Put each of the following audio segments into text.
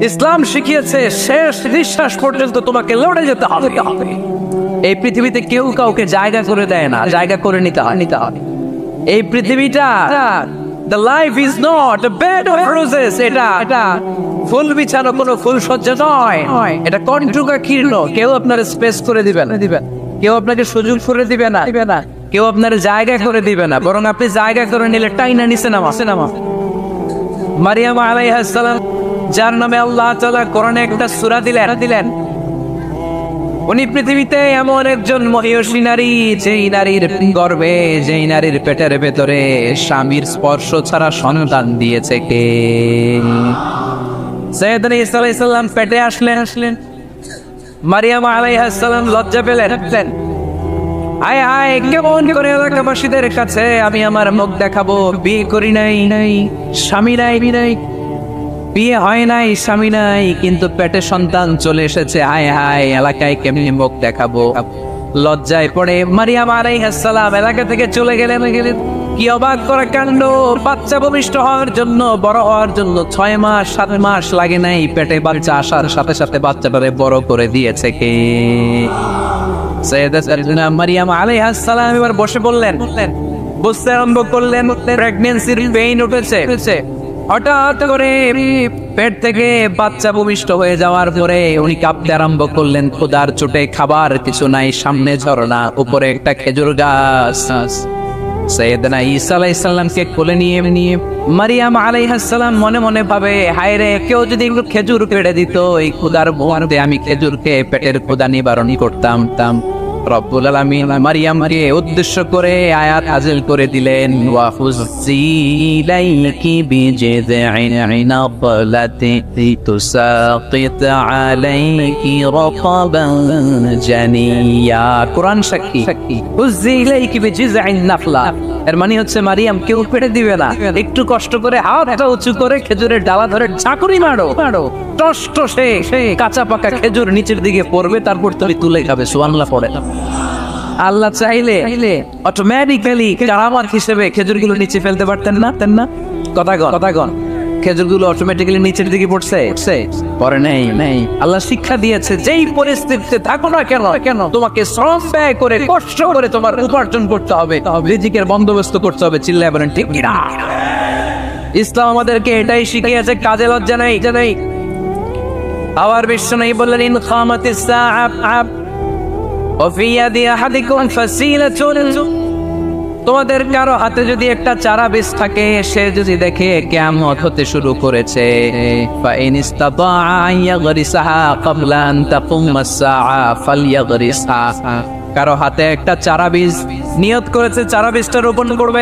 ইসলাম শিখিয়েছে শেষ নিঃশ্বাস পর্যন্ত তোমাকে লড়ে যেতে হবে। এই পৃথিবীতে কেউ কাউকে জায়গা করে দেয় না, জায়গা করে নিতে হয়। এই পৃথিবীটা the life is not a bed of roses, এটা ফুল বিছানো কোনো ফুল সজ্জা নয়, এটা কণ্টকা কীর্ণ। কেউ আপনার স্পেস করে দিবে না, কেউ আপনাকে সুযোগ করে দিবে না, কেউ আপনার জায়গা করে দিবে না, বরং আপনি জায়গা করে নিলে টাইনা নিচে নামা। মারিয়াম আলাইহিস সালাম, যার নামে আল্লাহ তাআলা কোরআনে একটা সূরা দিলেন, উনি পৃথিবীতে এমন একজন মহিয়সী নারী, যেই নারীর গর্ভে, যেই নারীর পেটের ভেতরে স্বামীর স্পর্শ ছাড়া সন্তান দিয়েছে কে? সাইয়েদনা ঈসা আলাইহিস সালাম পেটে আসলেন। মারিয়াম আলাইহিস সালাম লজ্জা পেলেন। আয় কেমন করে এলাকাবাসীদের কাছে আমি আমার মুখ দেখাবো? বিয়ে করি নাই, স্বামী নাই, বিয়ে হয় নাই, স্বামী নাই, কিন্তু পেটে সন্তান চলে এসেছে। হায় এলাকায় কেমনি মুখ দেখাবো? লজ্জায় পড়ে মারিয়াম আলাইহিস সালাম এলাকা থেকে চলে গেলেন। কি অবাক করা কাণ্ড! বাচ্চা ভূমিষ্ঠ হওয়ার জন্য, বড় হওয়ার জন্য 6 মাস 7 মাস লাগে নাই, পেটে বাচ্চা আসার সাথে সাথে বাচ্চাটারে বড় করে দিয়েছে কে? সাইয়েদাতুনা মারিয়াম আলাইহিস সালাম এবার বসে বললেন, বুঝতে আরম্ভ করলেন প্রেগন্যান্সির পেইন উঠেছে। হঠাৎ করে পেট থেকে বাচ্চা ভূমিষ্ঠ হয়ে যাওয়ার পরে উনি কাঁপতে আরম্ভ করলেন। ক্ষুধার চোটে খাবার কিছু নাই, সামনে ঝরনা, উপরে একটা খেজুর গাছ। সাইয়েদনা ঈসা আলাইহিস সালামকে কোলে নিয়ে মারিয়াম আলাইহিস সালাম মনে মনে ভাবে, হায় রে, কেউ যদি একটু খেজুর পেড়ে দিত, এই ক্ষুধার মধ্যে আমি খেজুর খেয়ে পেটের ক্ষুধা নিবারণ করতাম। রব্বুল আলামিন মারিয়ামকে উদ্দেশ্য করে আয়াত নাযিল করে দিলেন, ওয়া হুজ্জি ইলাইকি বিজিযি'in নাখলাতি তুসাকিত আলাইকি রাতাবান জানিয়া। কোরআন সাক্ষী, হুজ্জি ইলাইকি বিজিযি'in নাখলা, এর মানে হচ্ছে মারিয়াম কেউ পেড়ে দিবে না, একটু কষ্ট করে হাতটা উঁচু করে খেজুরের ডালা ধরে ঝাঁকুনি মারো, টসটসে কাঁচা পাকা খেজুর নিচের দিকে পড়বে, তারপর তুমি তুলে খাবে। সুবহানাল্লাহ পড়ে। আল্লাহ চাইলে অটোমেটিক্যালি কারামাত হিসেবে খেজুরগুলো নিচে ফেলতে পারতেন না? কথাগণ খেজুরগুলো অটোমেটিক্যালি নিচের দিকে পড়ছে? পরে নাই। আল্লাহ শিক্ষা দিয়েছে, যেই পরিস্থিতিতে থাকো না কেন তোমাকে শ্রম ব্যয় করে কষ্ট করে তোমার উপার্জন করতে হবে, রিজিকের বন্দোবস্ত করতে হবে। চিল্লায় বলেন ঠিক কিনা? ইসলাম আমাদেরকে এটাই শিখিয়েছে, কাজে লজ্জা নাই। আবার বিশ্বনবী বললেন, ইন খামাতিস সাআ ওয়া ফি ইয়াদি আহাদিকুম ফাসিলাতুন, তোমাদের কারো হাতে যদি একটা চারা বীজ থাকে, সে যদি দেখে কিয়ামত হতে শুরু করেছে, ফা ইন ইসতাতা ইয়াগরিসাহা ক্বাবলা আন তাকুমাস সাআ ফালইয়াগরিসহা, কারো হাতে একটা চারা বীজ নিয়ত করেছে, চারা বীজটা রোপণ করবে।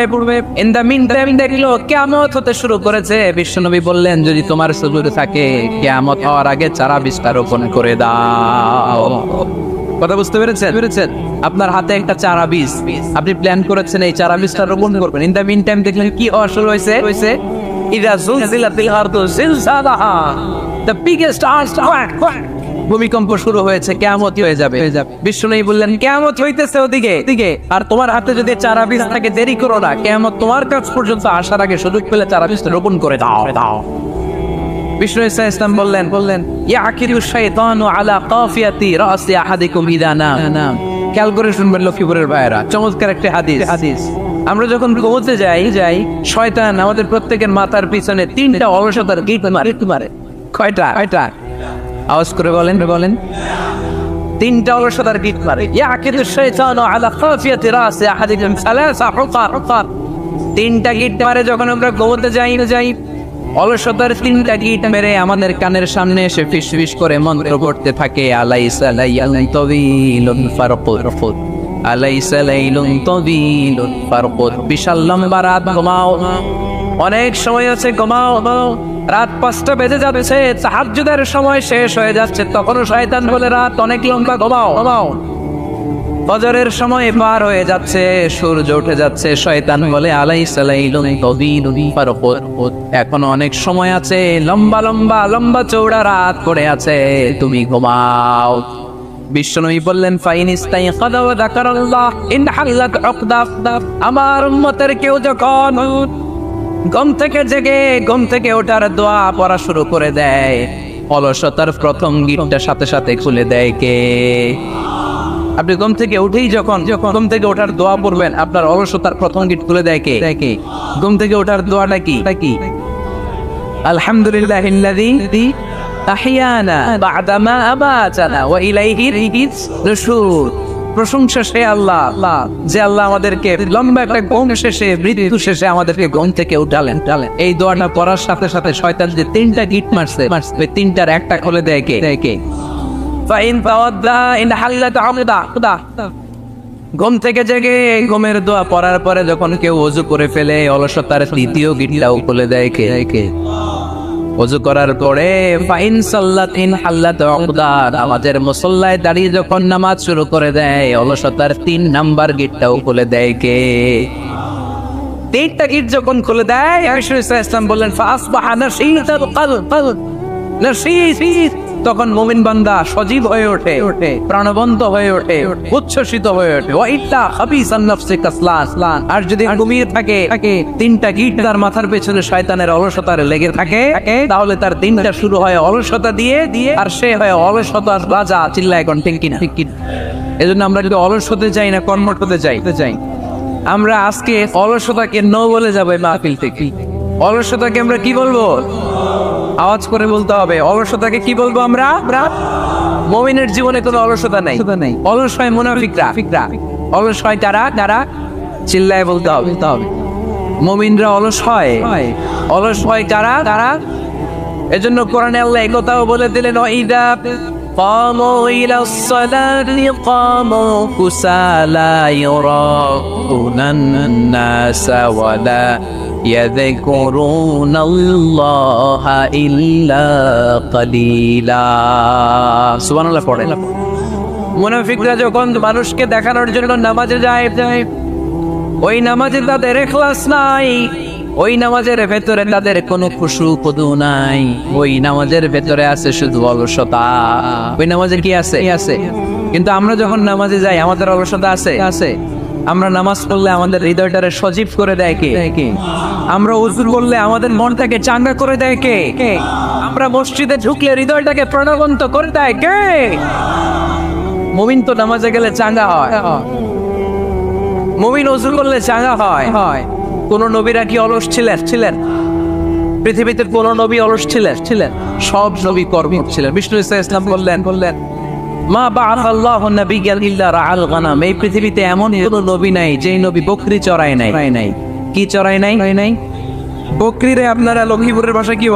ইন দ্য মিন টাইম দেখলো কিয়ামত হতে শুরু করেছে, বিশ্বনবী বললেন, যদি তোমার সুযোগ থাকে কিয়ামত হওয়ার আগে চারা বীজটা রোপণ করে দাও। কথা বুঝতে পেরেছেন? আপনার হাতে একটা চারা বীজ, আপনি প্ল্যান করেছেন এই চারা বীজটা রোপণ করবেন। ইন দ্য মিন টাইম দেখলেন কি হওয়া শুরু হয়েছে? ইযা যুলজিলাতিল আরদু জিলজালাহা, দ্য বিগেস্ট আর্থকোয়েক, ভূমিকম্প শুরু হয়েছে, কিয়ামত হয়ে যাবে। বিশ্বনবী বললেন, কিয়ামত হইতেছে ওদিকে, আর তোমার হাতে যদি চারা বীজ থাকে, দেরি করো না, কিয়ামত তোমার কাছ পর্যন্ত আসার আগে সুযোগ পেলে চারা বীজটা রোপণ করে দাও। বিষ্ণু ইসলাম বললেন, ইয়াকিরু শাইতানু আলা কাফিয়াতি রাসি আহাদিকুম ইযা নাম। খেয়াল করে শুনবেন লক্ষ্মীপুরের ভাইয়েরা, চমৎকার একটা হাদিস। আমরা যখন ঘুমোতে যাই, শয়তান আমাদের প্রত্যেকের মাথার পিছনে 3টা অলসতার গিট মারে। কয়টা? আওয়াজ করে বলেন। 3টা অলসতার গিট মারে। ইয়াকিরু শাইতানু আলা কাফিয়াতি রাসি আহাদিকুম সালাসা হুকার। 3টা গিট মারে যখন আমরা ঘুমোতে যাই। অলসতার 3টা গিট মেরে আমাদের কানের সামনে এসে ফিসফিস করে মন্ত্র পড়তে থাকে, আলাইসা লাইলুন তাওয়িলুন ফারকুদ, আলাইসা লাইলুন তাওয়িলুন ফারকুদ। বিশাল লম্বা রাত, ঘুমাও। অনেক সময় আছে ঘুমাও, রাত 5টা বেজে যাচ্ছে, তাহাজ্জুদের সময় শেষ হয়ে যাচ্ছে, তখনও শয়তান বলে রাত অনেক লম্বা, ঘুমাও। ফজরের সময় পার হয়ে যাচ্ছে, সূর্য উঠে যাচ্ছে, শয়তান বলে আলাইসা লাইলুন তাওয়িলুন ফারকুদ, এখনো অনেক সময় আছে, লম্বা চৌড়া রাত পড়ে আছে, তুমি ঘুমাও। বিশ্বনবী বললেন, ফাইন ইস্তাইকাযা ওয়া যাকারাল্লাহ ইন হাল্লাত উকদা, আমার উম্মতের কেউ যখন ঘুম থেকে জেগে ঘুম থেকে ওঠার দোয়া পড়া শুরু করে দেয়, অলসতার প্রথম গিটটা সাথে সাথে খুলে দেয় কে? আপনি ঘুম থেকে উঠেই যখন ঘুম থেকে ওঠার দোয়া পড়বেন, আপনার অলসতার প্রথম গিট খুলে দেয় কে? ঘুম থেকে ওঠার দোয়াটা কি? আলহামদুলিল্লাহিল্লাযী আহইয়ানা বা'দা মা আমাতানা ওয়া ইলাইহির নুশুর। প্রশংসা সে আল্লাহ, যে আল্লাহ আমাদেরকে লম্বা একটা ঘুম শেষে, মৃত্যু শেষে আমাদেরকে ঘুম থেকে উঠালেন। এই দোয়াটা পড়ার সাথে সাথে শয়তান যে 3টা গিট মারছে, ওই 3টার একটা খুলে দেয় কে? Fine তাওয়াদ্দা in হাল্লাত আমদা। ঘুম থেকে জেগে ঘুমের দোয়া পড়ার পরে যখন কেউ ওযু করে ফেলে, অলসতার দ্বিতীয় গিটটাও খুলে দেয় কে? ওযু করার পরে ফাইন সাল্লাত ইন হাল্লাত উকদা, নামাজের মুসল্লায় দাঁড়িয়ে যখন নামাজ শুরু করে দেয়, অলসতার 3 নাম্বার গিটটাও খুলে দেয় কে? 3টা গিট যখন খুলে দেয়, রাসূল সাল্লাল্লাহু আলাইহি ওয়াসাল্লাম বললেন ফাসবাহা নাশীতাল কলব, নাশীত। তখন মুমিন বান্দা সজীব হয়ে ওঠে, প্রাণবন্ত হয়ে ওঠে, উচ্ছ্বসিত হয়ে ওঠে। ওয়া ইল্লা খাবিসান নাফসি কাসলান, আর যদি ঘুমিয়ে থাকে 3টা গিট তার মাথার পেছনে শয়তানের অলসতার লেগে থাকে, তাহলে তার দিনটা শুরু হয় অলসতা দিয়ে, আর সে হয় অলসতার রাজা। চিল্লায় কোন ঠিক কিনা? এজন্য আমরা যদি অলস হতে চাই না, কর্মঠ হতে চাই। আমরা আজকে অলসতাকে নো বলে যাবো এই মাহফিল থেকে। অলসতাকে আমরা কি বলবো? আওয়াজ করে বলতে হবে। অলসতাকে কি বলবো আমরা? মুমিনের জীবনে কোনো অলসতা নাই। অলস হয় মুনাফিকরা। অলস হয় তারা চিল্লায় বলতে হবে। মুমিনরা অলস হয় কারা? এজন্য কোরআনে আল্লাহ এই কথাও বলে দিলেন, ওয়াইদা কামু ইলাস সালাতি কামু কুসালা ইউরাউনান নাসা ওয়ালা ইয়াযকুরুনাল্লাহা ইল্লা কালিলা। সুবহানাল্লাহ পড়েন। মুনাফিকরা যখন মানুষকে দেখানোর জন্য নামাজে যায়, ওই নামাজে তাদের ইখলাস নাই, ওই নামাজের ভেতরে তাদের কোনো খুশু খুদু নাই, ওই নামাজের ভেতরে আছে শুধু অলসতা। ওই নামাজে কি আছে? কিন্তু আমরা যখন নামাজে যাই, আমাদের অলসতা আছে। আমরা নামাজ পড়লে আমাদের হৃদয়টারে সজীব করে দেয় কে? আমরা ওযু করলে আমাদের মনটাকে চাঙ্গা করে দেয় কে? আমরা মসজিদে ঢুকলে হৃদয়টাকে প্রাণবন্ত করে দেয় কে? মুমিন তো নামাজে গেলে চাঙ্গা হয়, মুমিন ওযু করলে চাঙ্গা হয়। কোন নবীরা কি অলস ছিলেন? পৃথিবীতে কোন নবী অলস ছিলেন? সব নবী কর্মঠ ছিলেন। বিষ্ণু ইসলাম বললেন মা বাআসাল্লাহু নাবিয়্যান ইল্লা রাআল গানাম। এই পৃথিবীতে এমন কোনো নবী নাই যেই নবী বকরি চড়ায় নাই। কি চড়ায় নাই? বকরিরে আপনারা লক্ষ্মীপুরের ভাষায় কি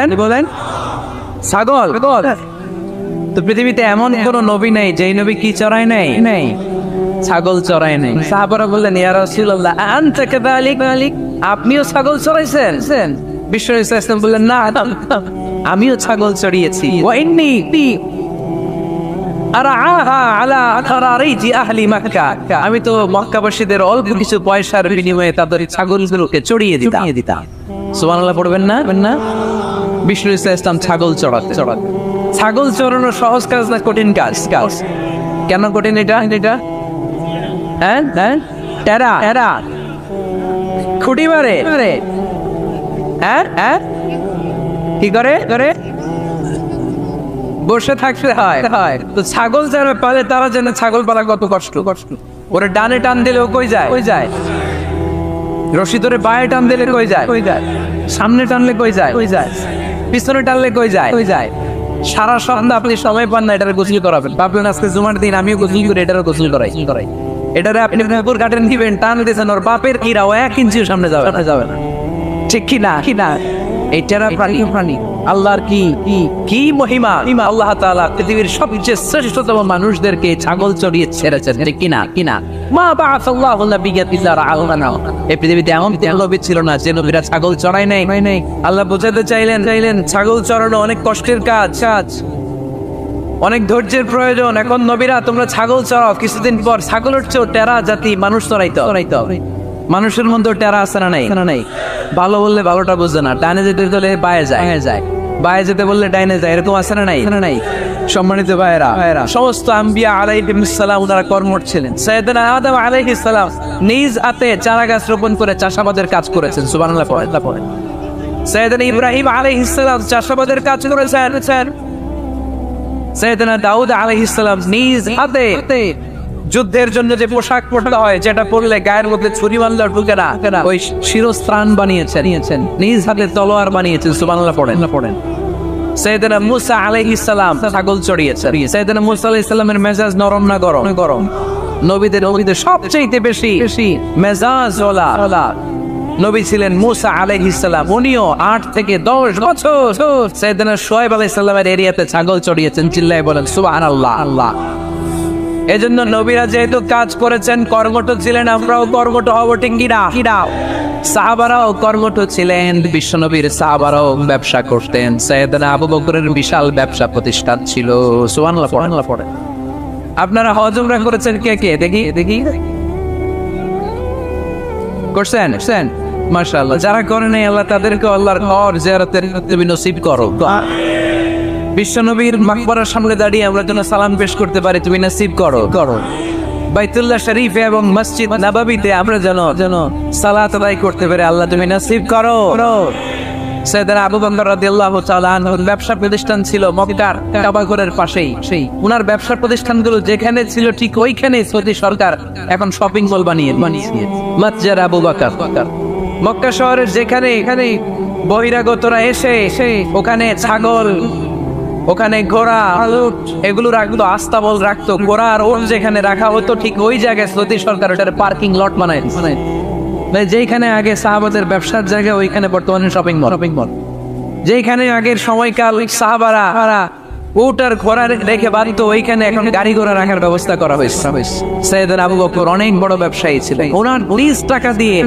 বলেন? ছাগল। তো পৃথিবীতে এমন কোন নবী নাই যেই নবী কি চড়ায় নাই? ছাগল চড়ায় নাই। সাহাবারা বললেন, ইয়া রাসূলুল্লাহ আনতা কাযালিক, আপনিও ছাগল চড়াইছেন? বিষ্ণু ইসলাম বললেন, না, আমিও ছাগল চড়িয়েছি। ওয়া ইন্নী আরাআহা আলা আথরারিজি আহলি মক্কা, আমি তো মক্কাবাসীদের অল্প কিছু পয়সার বিনিময়ে তাদের ছাগলগুলোকে চড়িয়ে দিতাম। সুবহানাল্লাহ পড়বেন না? বিষ্ণু ইসলাম ছাগল চড়াতে। ছাগল চড়ানো সহজ কাজ না কঠিন কাজ? কেন কঠিন এটা? হ্যাঁ, টেরা খুঁটি মারে। হ্যাঁ, কি করে? বসে থাকতে হয়। তো ছাগল যারা পালে তারা যেন ছাগল পালা কত কষ্ট। ওরে ডানে টান দিলেও কই যায়? রশি ধরে বায়ে টান দিলে কই যায়? সামনে টানলে কই যায়? পিছনে টানলে কই যায়? সারা সন্ধ্যা আপনি সময় পান না এটারে গোসল করাবেন। ভাবলেন আজকে জুমার দিন আমিও গোসল করি, এটারও গোসল করাই। এটারে আপনি পুকুর ঘাটের নিবেন, টান দিয়েছেন, ওর বাপের কিরা ও 1 ইঞ্চিও সামনে যাবে না। ঠিক কি না? এইটারা প্রাণী আল্লাহর কি মহিমা। আল্লাহ তাআলা পৃথিবীর সবচেয়ে শ্রেষ্ঠতম মানুষদেরকে ছাগল চড়িয়ে ছেড়েছেন। ঠিক কিনা? মা বাআসাল্লাহু নাবিয়্যান ইল্লা রাআল গানাম। এই পৃথিবীতে এমন নবী ছিল না যে নবীরা ছাগল চড়ায় নাই। আল্লাহ বোঝাতে চাইলেন ছাগল চড়ানো অনেক কষ্টের কাজ, অনেক ধৈর্যের প্রয়োজন। এখন নবীরা তোমরা ছাগল চড়াও, কিছুদিন পর ছাগলের চেয়েও টেরা জাতি মানুষ চড়াইতো। মানুষের মধ্যে টেরা আছে না নাই? ভালো বললে ভালোটা বুঝে না, ডানে যেতে বললে বায়ে যায়, বায়ে যেতে বললে ডাইনে যায়, এরকম আছে না নাই? সম্মানিত ভাইয়েরা, সমস্ত আম্বিয়া আলাইহিস সালাম ওনারা কর্মঠ ছিলেন। সাইয়েদনা আদম আলাইহিস সালাম নিজ হাতে চারা গাছ রোপণ করে চাষাবাদের কাজ করেছেন। সুবহানাল্লাহ পড়েন। সাইয়েদনা ইব্রাহিম আলাইহিস সালাম চাষাবাদের কাজ করেছেন। সাইয়েদনা দাউদ আলাইহিস সালাম নিজ হাতে যুদ্ধের জন্য যে পোশাক পরতে হয়, যেটা পরলে গায়ের মধ্যে ছুরি মারলে ঢুকে না, ওই শিরস্ত্রাণ বানিয়েছেন, নিজ হাতে তলোয়ার বানিয়েছেন। সুবহানাল্লাহ পড়েন। সাইয়েদনা মুসা আলাইহিস সালাম ছাগল চড়িয়েছেন। সাইয়েদনা মুসা আলাইহিস সালামের মেজাজ নরম না গরম? নবীদের সবচেয়ে বেশি মেজাজ ওয়ালা নবী ছিলেন মুসা আলাইহিস সালাম। উনিও 8 থেকে 10 বছর সাইয়েদনা শুআয়ব আলাইহিস সালামের এরিয়াতে ছাগল চড়িয়েছেন। চিল্লায়ে বলেন সুবহানাল্লাহ। এজন্য নবীরা যেহেতু কাজ করেছেন, কর্মঠ ছিলেন, আমরাও কর্মঠ হব, ঠিক কিনা? সাহাবারাও কর্মঠ ছিলেন। বিশ্বনবীর সাহাবারাও ব্যবসা করতেন। সাইয়েদনা আবু বকরের বিশাল ব্যবসা প্রতিষ্ঠান ছিল। সুবহানাল্লাহ পড়েন। আপনারা হজ উমরা করেছেন কে? দেখি করছেন? মাশাআল্লাহ। যারা করেন নাই, আল্লাহ তাদেরকে আল্লাহর ঘর জিয়ারতের নসিব করো। বিশ্বনবীর মাকবরার সামনে দাঁড়িয়ে আমরা যেন সালাম পেশ করতে পারি, তুমি নসিব করো। বাইতুল্লাহ শরীফে এবং মসজিদ নববীতে আমরা যেন সালাত আদায় করতে পারি, আল্লাহ তুমি নসিব করো। সাইয়েদনা আবু বকর রাদিয়াল্লাহু তাআলা আনহুর ব্যবসা প্রতিষ্ঠান ছিল মক্কার কাবা ঘরের পাশেই। উনার ব্যবসা প্রতিষ্ঠানগুলো যেখানে ছিল ঠিক ওইখানে সৌদি সরকার এখন শপিং মল বানিয়েছে। মসজিদ আবু বকর মক্কা শহরের এখানে বহিরাগতরা এসে ওখানে ছাগল, ওখানে ঘোড়া, এগুলো রাখতো, আস্তাবল রাখতো। ঘোড়া আর ওট যেখানে রাখা হতো ঠিক ওই জায়গায় সৌদি সরকার ওটার পার্কিং লট বানায়। যেখানে আগে সাহাবাদের ব্যবসার জায়গা, ওইখানে বর্তমানে শপিং মল। যেখানে আগের সময়কাল সাহাবারা উট আর ঘোড়া রেখে বাড়িতো, ওইখানে এখন গাড়ি ঘোড়া রাখার ব্যবস্থা করা হয়েছে। সাইয়েদনা আবু বকর অনেক বড় ব্যবসায়ী ছিলেন। ওনার 20 টাকা দিয়ে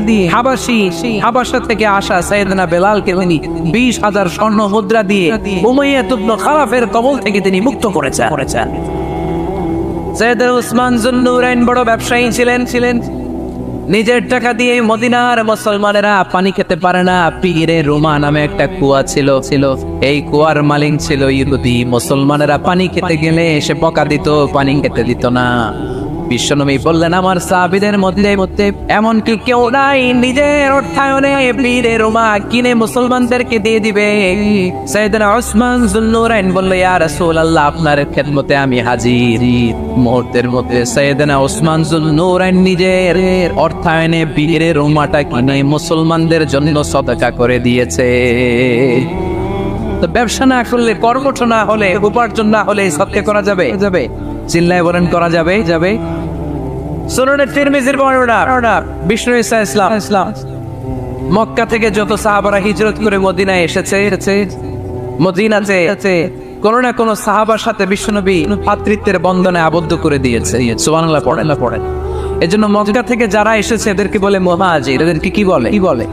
হাবাসা থেকে আসা সাইয়েদনা বেলালকে তিনি 20,000 স্বর্ণ মুদ্রা দিয়ে উমাইয়া ইবনে খালাফের কবল থেকে তিনি মুক্ত করেছেন। সাইয়েদনা উসমান যুন্নুরাইন বড় ব্যবসায়ী ছিলেন। নিজের টাকা দিয়ে মদিনার মুসলমানেরা পানি খেতে পারে না। পীরে রুমা নামে একটা কুয়া ছিল, এই কুয়ার মালিক ছিল ইহুদি। মুসলমানেরা পানি খেতে গেলে এসে বকা দিত, পানি খেতে দিত না। বিশ্বনবী বললেন, আমার সাহাবীদের মধ্যে এমন কি কেউ নাই নিজের অর্থায়নে পীরে রুমা কিনে মুসলমানদেরকে দিয়ে দিবে? সাইয়েদনা উসমান যুন্নুরাইন বলল, ইয়া রাসূলুল্লাহ, আপনার খেদমতে আমি হাজির। মুহূর্তের মধ্যে সাইয়েদনা উসমান যুন্নুরাইন নিজের অর্থায়নে পীরে রুমাটা কিনে মুসলমানদের জন্য সদকা করে দিয়েছে। তো ব্যবসা না করলে, কর্মঠ না হলে, উপার্জন না হলে সদকা করা যাবে? চিল্লায় বলেন করা যাবে? সুনানে তিরমিজির বর্ণনা, বিষ্ণু ঈসা ইসলাম মক্কা থেকে যত সাহাবারা হিজরত করে মদিনায় এসেছে, মদিনাতে কোন না কোন সাহাবার সাথে বিশ্বনবী ভ্রাতৃত্বের বন্ধনে আবদ্ধ করে দিয়েছে। সুবহানাল্লাহ পড়েন। এজন্য মক্কা থেকে যারা এসেছে এদেরকে বলে মুহাজির। এদেরকে কি বলে?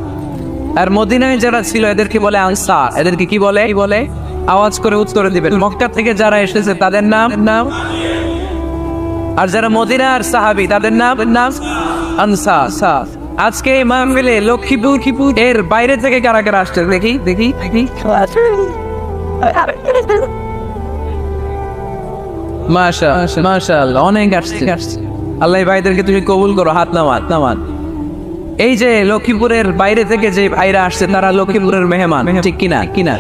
আর মদিনায় যারা ছিল এদেরকে বলে আনসার। এদেরকে কি বলে? আওয়াজ করে উত্তর দিবেন। মক্কা থেকে যারা এসেছে তাদের নাম, আর যারা মদিনার সাহাবী তাদের নাম আনসার। আজকে এই মাহফিলে লক্ষ্মীপুর এর বাইরে থেকে কারা কারা আসছে দেখি। মাশাআল্লাহ, অনেক আসছে। আল্লাহ ভাইদেরকে তুমি কবুল করো। হাত নামান। এই যে লক্ষ্মীপুরের বাইরে থেকে যে ভাইরা আসছে তারা লক্ষ্মীপুরের মেহমান, ঠিক কিনা?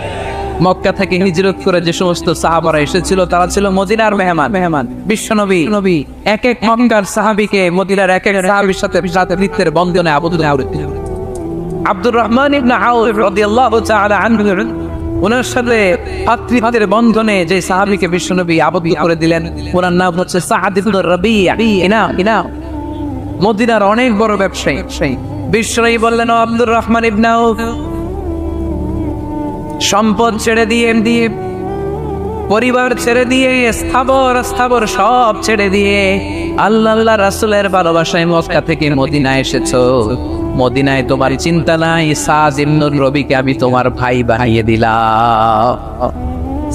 মক্কা থেকে হিজরত করে যে সমস্ত সাহাবারা এসেছিল তারা ছিল মদিনার মেহমান। বিশ্বনবী এক মক্কার সাহাবীকে মদিনার এক সাহাবীর সাথে ভ্রাতৃত্বের বন্ধনে আবদ্ধ করেছেন। আব্দুর রহমান ইবনে আউফ রাদিয়াল্লাহু তাআলা আনহু, ওনার সাথে ভ্রাতৃত্বের বন্ধনে যে সাহাবীকে বিশ্বনবী আবদ্ধ করে দিলেন, ওনার নাম হচ্ছে সাআদ ইবনে রাবিয়া। মদিনার অনেক বড় ব্যবসায়ী। বিশ্বনবী বললেন, ও আব্দুর রহমান ইবনে আউফ, সম্পদ ছেড়ে দিয়ে, পরিবার ছেড়ে দিয়ে, স্থাবর সব ছেড়ে দিয়ে আল্লাহ রাসূলের ভালোবাসায় মক্কা থেকে মদিনায় এসেছো। মদিনায় তোমার চিন্তা নাই, সাদ ইবনে রবিকে আমি তোমার ভাই বানিয়ে দিলাম।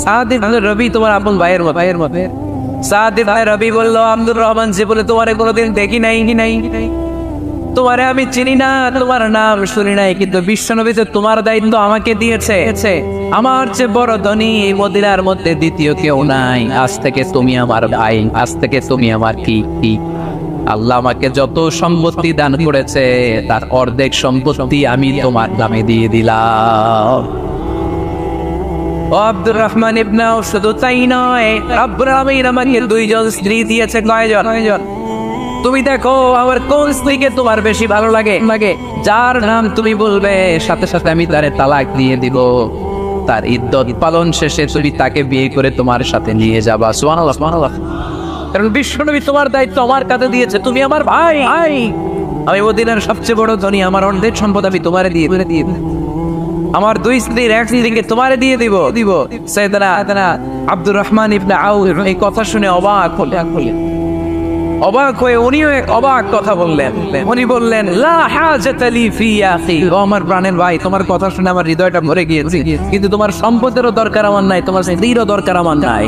সাদ ইবনে রবি তোমার আপন ভাইয়ের মতো। সাদ ইবনে রবি বলল, আব্দুর রহমান যে বলে তোমারে কোনোদিন দেখি নাই, তোমারে আমি চিনি না, তোমার নাম শুনি নাই, কিন্তু বিশ্বনবীতে তোমার দায়িত্ব আমাকে দিয়েছে। আমার চেয়ে বড় ধনী মদিনার মধ্যে দ্বিতীয় কেউ নাই। আজ থেকে তুমি আমার ভাই, আজ থেকে তুমি আমার কি আল্লাহ আমাকে যত সম্পত্তি দান করেছে তার অর্ধেক সম্পত্তি আমি তোমার নামে দিয়ে দিলাম। ও আব্দুর রহমান ইবনে আউফ, শুধু তাই নয়, রব্বুল আলামিন আমাকে দুইজন স্ত্রী দিয়েছে। কয়জন? তুমি দেখো আমার কোন স্ত্রীকে তোমার বেশি ভালো লাগে, যার নাম তুমি বলবে সাথে সাথে আমি তারে তালাক দিয়ে দিব। তার ইদ্দত পালন শেষে তুমি তাকে বিয়ে করে তোমার সাথে নিয়ে যাবা। সুবহানাল্লাহ, সুবহানাল্লাহ। কারণ বিশ্বনবী তোমার দায়িত্ব আমার কাছে দিয়েছে, তুমি আমার ভাই। আমি মদিনার সবচেয়ে বড় ধনী, আমার অর্ধেক সম্পদ আমি তোমারে দিয়ে আমার দুই স্ত্রীর এক স্ত্রীকে তোমারে দিয়ে দিব। সাইয়েদনা আব্দুর রহমান ইবনে আউফ এই কথা শুনে অবাক হয়ে উনিও এক অবাক কথা বললেন। উনি বললেন, লা হাজাতা লি ফি আখি, ও আমার প্রাণের ভাই, তোমার কথা শুনে আমার হৃদয়টা ভরে গিয়েছে, কিন্তু তোমার সম্পদেরও দরকার আমার নাই, তোমার স্ত্রীরও দরকার আমার নাই।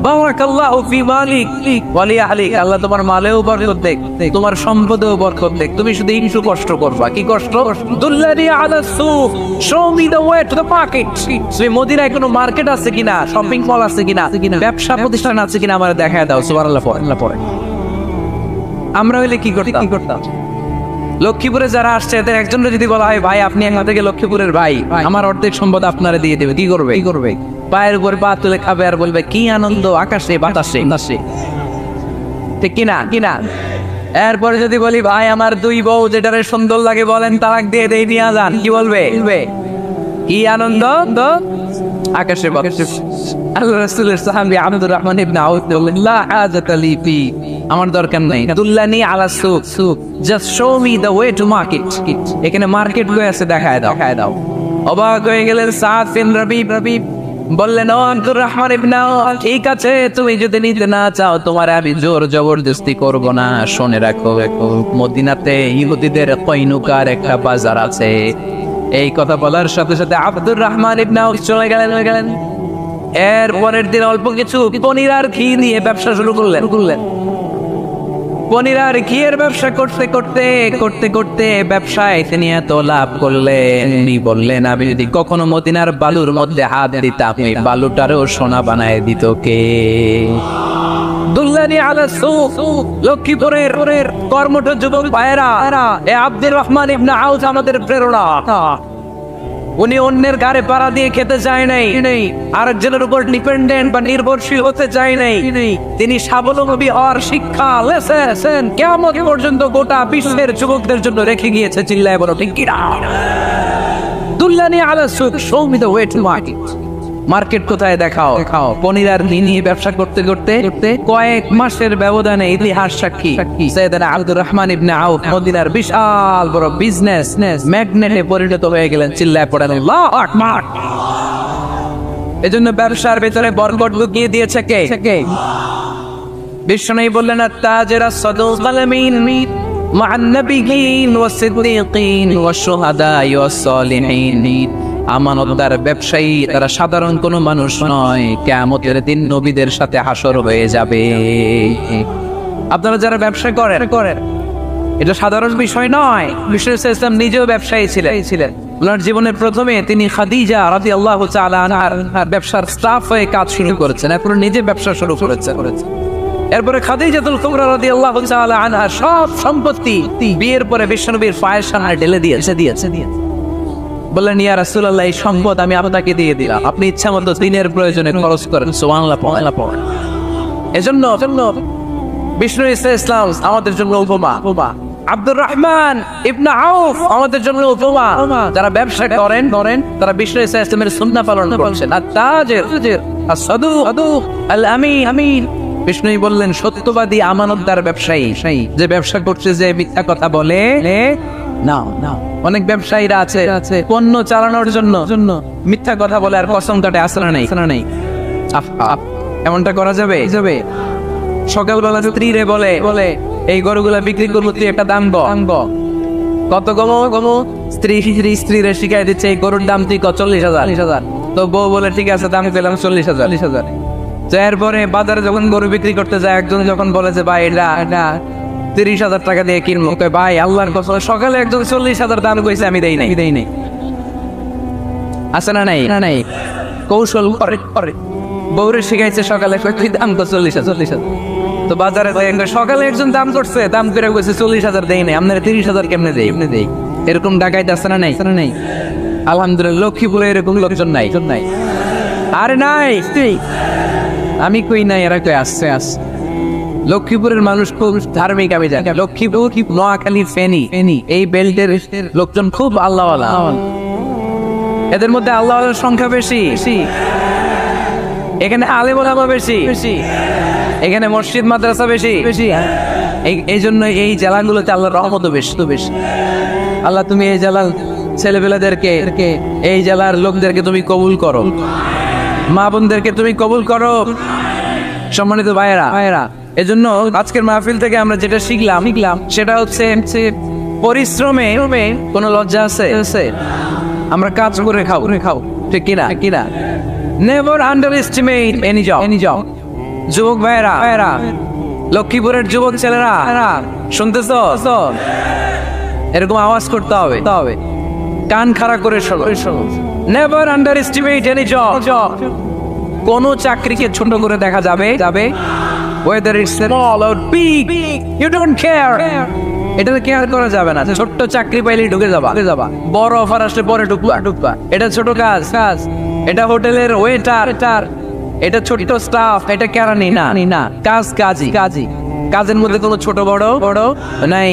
বারাকাল্লাহু ফি মালিক ওয়া লি আহলিক, আল্লাহ তোমার মালেও বরকত দেখ, তোমার সম্পদেও বরকত দেখ। তুমি শুধু একটু কষ্ট করবা। কি কষ্ট? দুল্লানি আলা সুক, show me the way to the market. তুমি মদিনায় কোনো মার্কেট আছে কিনা, শপিং মল আছে কিনা, ব্যবসা প্রতিষ্ঠান আছে কিনা আমার দেখায় দাও। সুবহানাল্লাহ পড়ে। আমরা হইলে কি করতাম? লক্ষ্মীপুরে যারা আসছে এদের একজনের যদি বলা হয়, ভাই আপনি এখান থেকে লক্ষ্মীপুরের ভাই, আমার অর্ধেক সম্পদ আপনারা দিয়ে দেবে, কি করবে? পায়ের উপর পা তুলে খাবে আর বলবে কি আনন্দ, আকাশে বাতাসে। ঠিক কিনা? এরপরে যদি বলি, ভাই আমার দুই বউ, যেটারে সুন্দর লাগে বলেন তালাক দিয়ে দেই, নিয়ে যান, কি বলবে? কি আনন্দ, আকাশে বাতাসে। আল্লাহ রাসূলের সাহাবী আব্দুর রহমান ইবনে আউফ বললেন, লা হাজাতা লি ফি, আমার দরকার নাই। দুল্লানি আলা সুক, just show me the way to market. এখানে মার্কেট কই আছে দেখায় দাও। অবাক হয়ে গেলেন সাদ বিন রবি, বললেন, ও আব্দুর রহমান ইবনে আউফ, ঠিক আছে, তুমি যদি নিতে না চাও তোমার আমি জোর জবরদস্তি করব না। শুনে রাখো, মদিনাতে ইহুদিদের কয়নুকার একটা বাজার আছে। এই কথা বলার সাথে সাথে আব্দুর রহমান ইবনে আউফ চলে গেলেন। এর পরের দিন অল্প কিছু পনির আর ঘি নিয়ে ব্যবসা শুরু করলেন। পনির আর ঘিয়ের ব্যবসা করতে ব্যবসায় তিনি এত লাভ করলেন, উনি বললেন, আমি যদি কখনো মদিনার বালুর মধ্যে হাত দিতাম, এই বালুটারও সোনা বানায় দিত কে? দুল্লানি আলা সুক, লক্ষ্মীপুরের কর্মঠ যুবক ভাইয়েরা, এ আব্দুর রহমান ইবনে আউফ আমাদের প্রেরণা। উনি অন্যের ঘাড়ে পাড়া দিয়ে খেতে চায় নাই, আরেকজনের উপর ডিপেন্ডেন্ট বা নির্ভরশীল হতে চায় নাই। তিনি স্বাবলম্বী হওয়ার শিক্ষা লেসেন কিয়ামত পর্যন্ত গোটা বিশ্বের যুবকদের জন্য রেখে গিয়েছে। চিল্লায় বলো ঠিক কিনা? দুল্লানি আলা সুক, show me the way to market. Market কোথায় দেখাও। পনির আর ঘি নিয়ে ব্যবসা করতে কয়েক মাসের ব্যবধানে ইতিহাস সাক্ষী সাইয়েদনা আব্দুর রহমান ইবনে আউফ মদিনার বিশাল বড় বিজনেস ম্যাগনেটে পরিণত হয়ে গেলেন। চিল্লায় পড়েন আল্লাহু আকবার। এজন্য ব্যবসার ভিতরে বরকত লুকিয়ে দিয়েছে কে? বিশ্বনবী বললেন, আত-তাজিরা সাদুকাল আমিন মা'আন নাবিয়্যিন ওয়াস-সিদ্দীকিন ওয়াশ-শুহাদা'i ওয়াস-সালিহিন। আমানতদার ব্যবসায়ী তারা সাধারণ কোনো মানুষ নয়, কিয়ামতের দিন নবীদের সাথে হাসর হয়ে যাবে। আপনারা যারা ব্যবসা করেন, এটা সাধারণ বিষয় নয়। বিষ্ণু ইসলাম নিজেও ব্যবসায়ী ছিলেন। ওনার জীবনের প্রথমে তিনি খাদিজা রাদিয়াল্লাহু তাআলা আনহার ব্যবসার স্টাফ হয়ে কাজ শুরু করেছেন, এরপর নিজে ব্যবসা শুরু করেছেন। এরপরে খাদিজাতুল কুবরা রাদিয়াল্লাহু তাআলা আনহার সব সম্পত্তি বিয়ের পরে বিশ্বনবীর পায়ের সামনে ঢেলে দিয়েছে। বললেন, ইয়া রাসূলুল্লাহ, এই সম্পদ আমি আপনাকে দিয়ে দিলাম, আপনি ইচ্ছা মতো দিনের প্রয়োজনে খরচ করেন। সুবহানাল্লাহ পড়েন। এজন্য বিষ্ণু ইসলাম আমাদের জন্য উপমা, আব্দুর রহমান ইবনে আউফ আমাদের জন্য উপমা। যারা ব্যবসা করেন তারা বিষ্ণু ইসলামের সুন্নাহ পালন করছেন। আত-তাজির আস-সাদুক আল-আমিন। বিষ্ণুই বললেন, সত্যবাদী আমানতদার ব্যবসায়ী, যে ব্যবসা করছে যে মিথ্যা কথা বলে না। অনেক ব্যবসায়ীরা আছে পণ্য চালানোর জন্য মিথ্যা কথা বলে আর কসম কাটে। আসলে নাই। এমনটা করা যাবে? সকালবেলা স্ত্রীরে বলে এই গরুগুলা বিক্রি করবো, তুই একটা দাম কত কমো। স্ত্রীরে শিখাই দিচ্ছে এই গরুর দাম তুই 40,000। তো বউ বলে ঠিক আছে, দাম পেলাম 40,000। এরপরে বাজারে যখন গরু বিক্রি করতে যায়, একজন যখন বলে যে ভাই এটা 30,000 টাকা দিয়ে কিনবো, ভাই আল্লাহর কসম সকালে একজন 40,000 দাম কইছে, আমি দেই নাই। আছে না নাই? কৌশল করে বউরে শিখাইছে সকালে, তুই দাম কর 40,000। তো বাজারে সকালে একজন দাম করছে, দাম করে বলছে 40,000 দেই নাই, আপনারা 30,000 কেমনে দেই? এমনি দেই। এরকম ডাকাইতে আছে না নাই? আলহামদুলিল্লাহ লক্ষ্মীপুরে এরকম লোকজন নাই। আরে নাই, আমি কই নাই, এরা কই আসছে। লক্ষ্মীপুরের মানুষ খুব ধার্মিক, আমি জানি। লক্ষ্মীপুর, নোয়াখালী, ফেনী, এই বেল্টের লোকজন খুব আল্লাহওয়ালা। এদের মধ্যে আল্লাহওয়ালার সংখ্যা বেশি। এখানে আলেম ওলামা বেশি, এখানে মসজিদ মাদ্রাসা বেশি। এই জন্য এই জেলাগুলোতে আল্লাহর রহমত বেশি। আল্লাহ তুমি এই জেলার ছেলেপেলেদেরকে, এই জেলার লোকদেরকে তুমি কবুল করো, মা বোনদেরকে তুমি কবুল করো। সম্মানিত ভাইয়েরা, এজন্য আজকের মাহফিল থেকে আমরা যেটা শিখলাম সেটা হচ্ছে পরিশ্রমে কোনো লজ্জা আছে? আমরা কাজ করে খাও, ঠিক কিনা? Never under estimate any job. যুবক ভাইয়েরা, লক্ষ্মীপুরের যুবক ছেলেরা, শুনতেছ? এরকম আওয়াজ করতে হবে, কান খাড়া করে শোনো। Never under estimate any job. কোন চাকরিকে ছোট করে দেখা যাবে, whether it's small or big, you don't care. এটা কেয়ার করা যাবে না। ছোট্ট চাকরি পাইলে ঢুকে যাবা, বড় অফার আসলে পরে ঢুকবা। এটা ছোট কাজ, এটা হোটেলের ওয়েটার, এটা ছোট স্টাফ, এটা কেরানি না, কাজই। কাজের মধ্যে কোনো ছোট বড় নাই।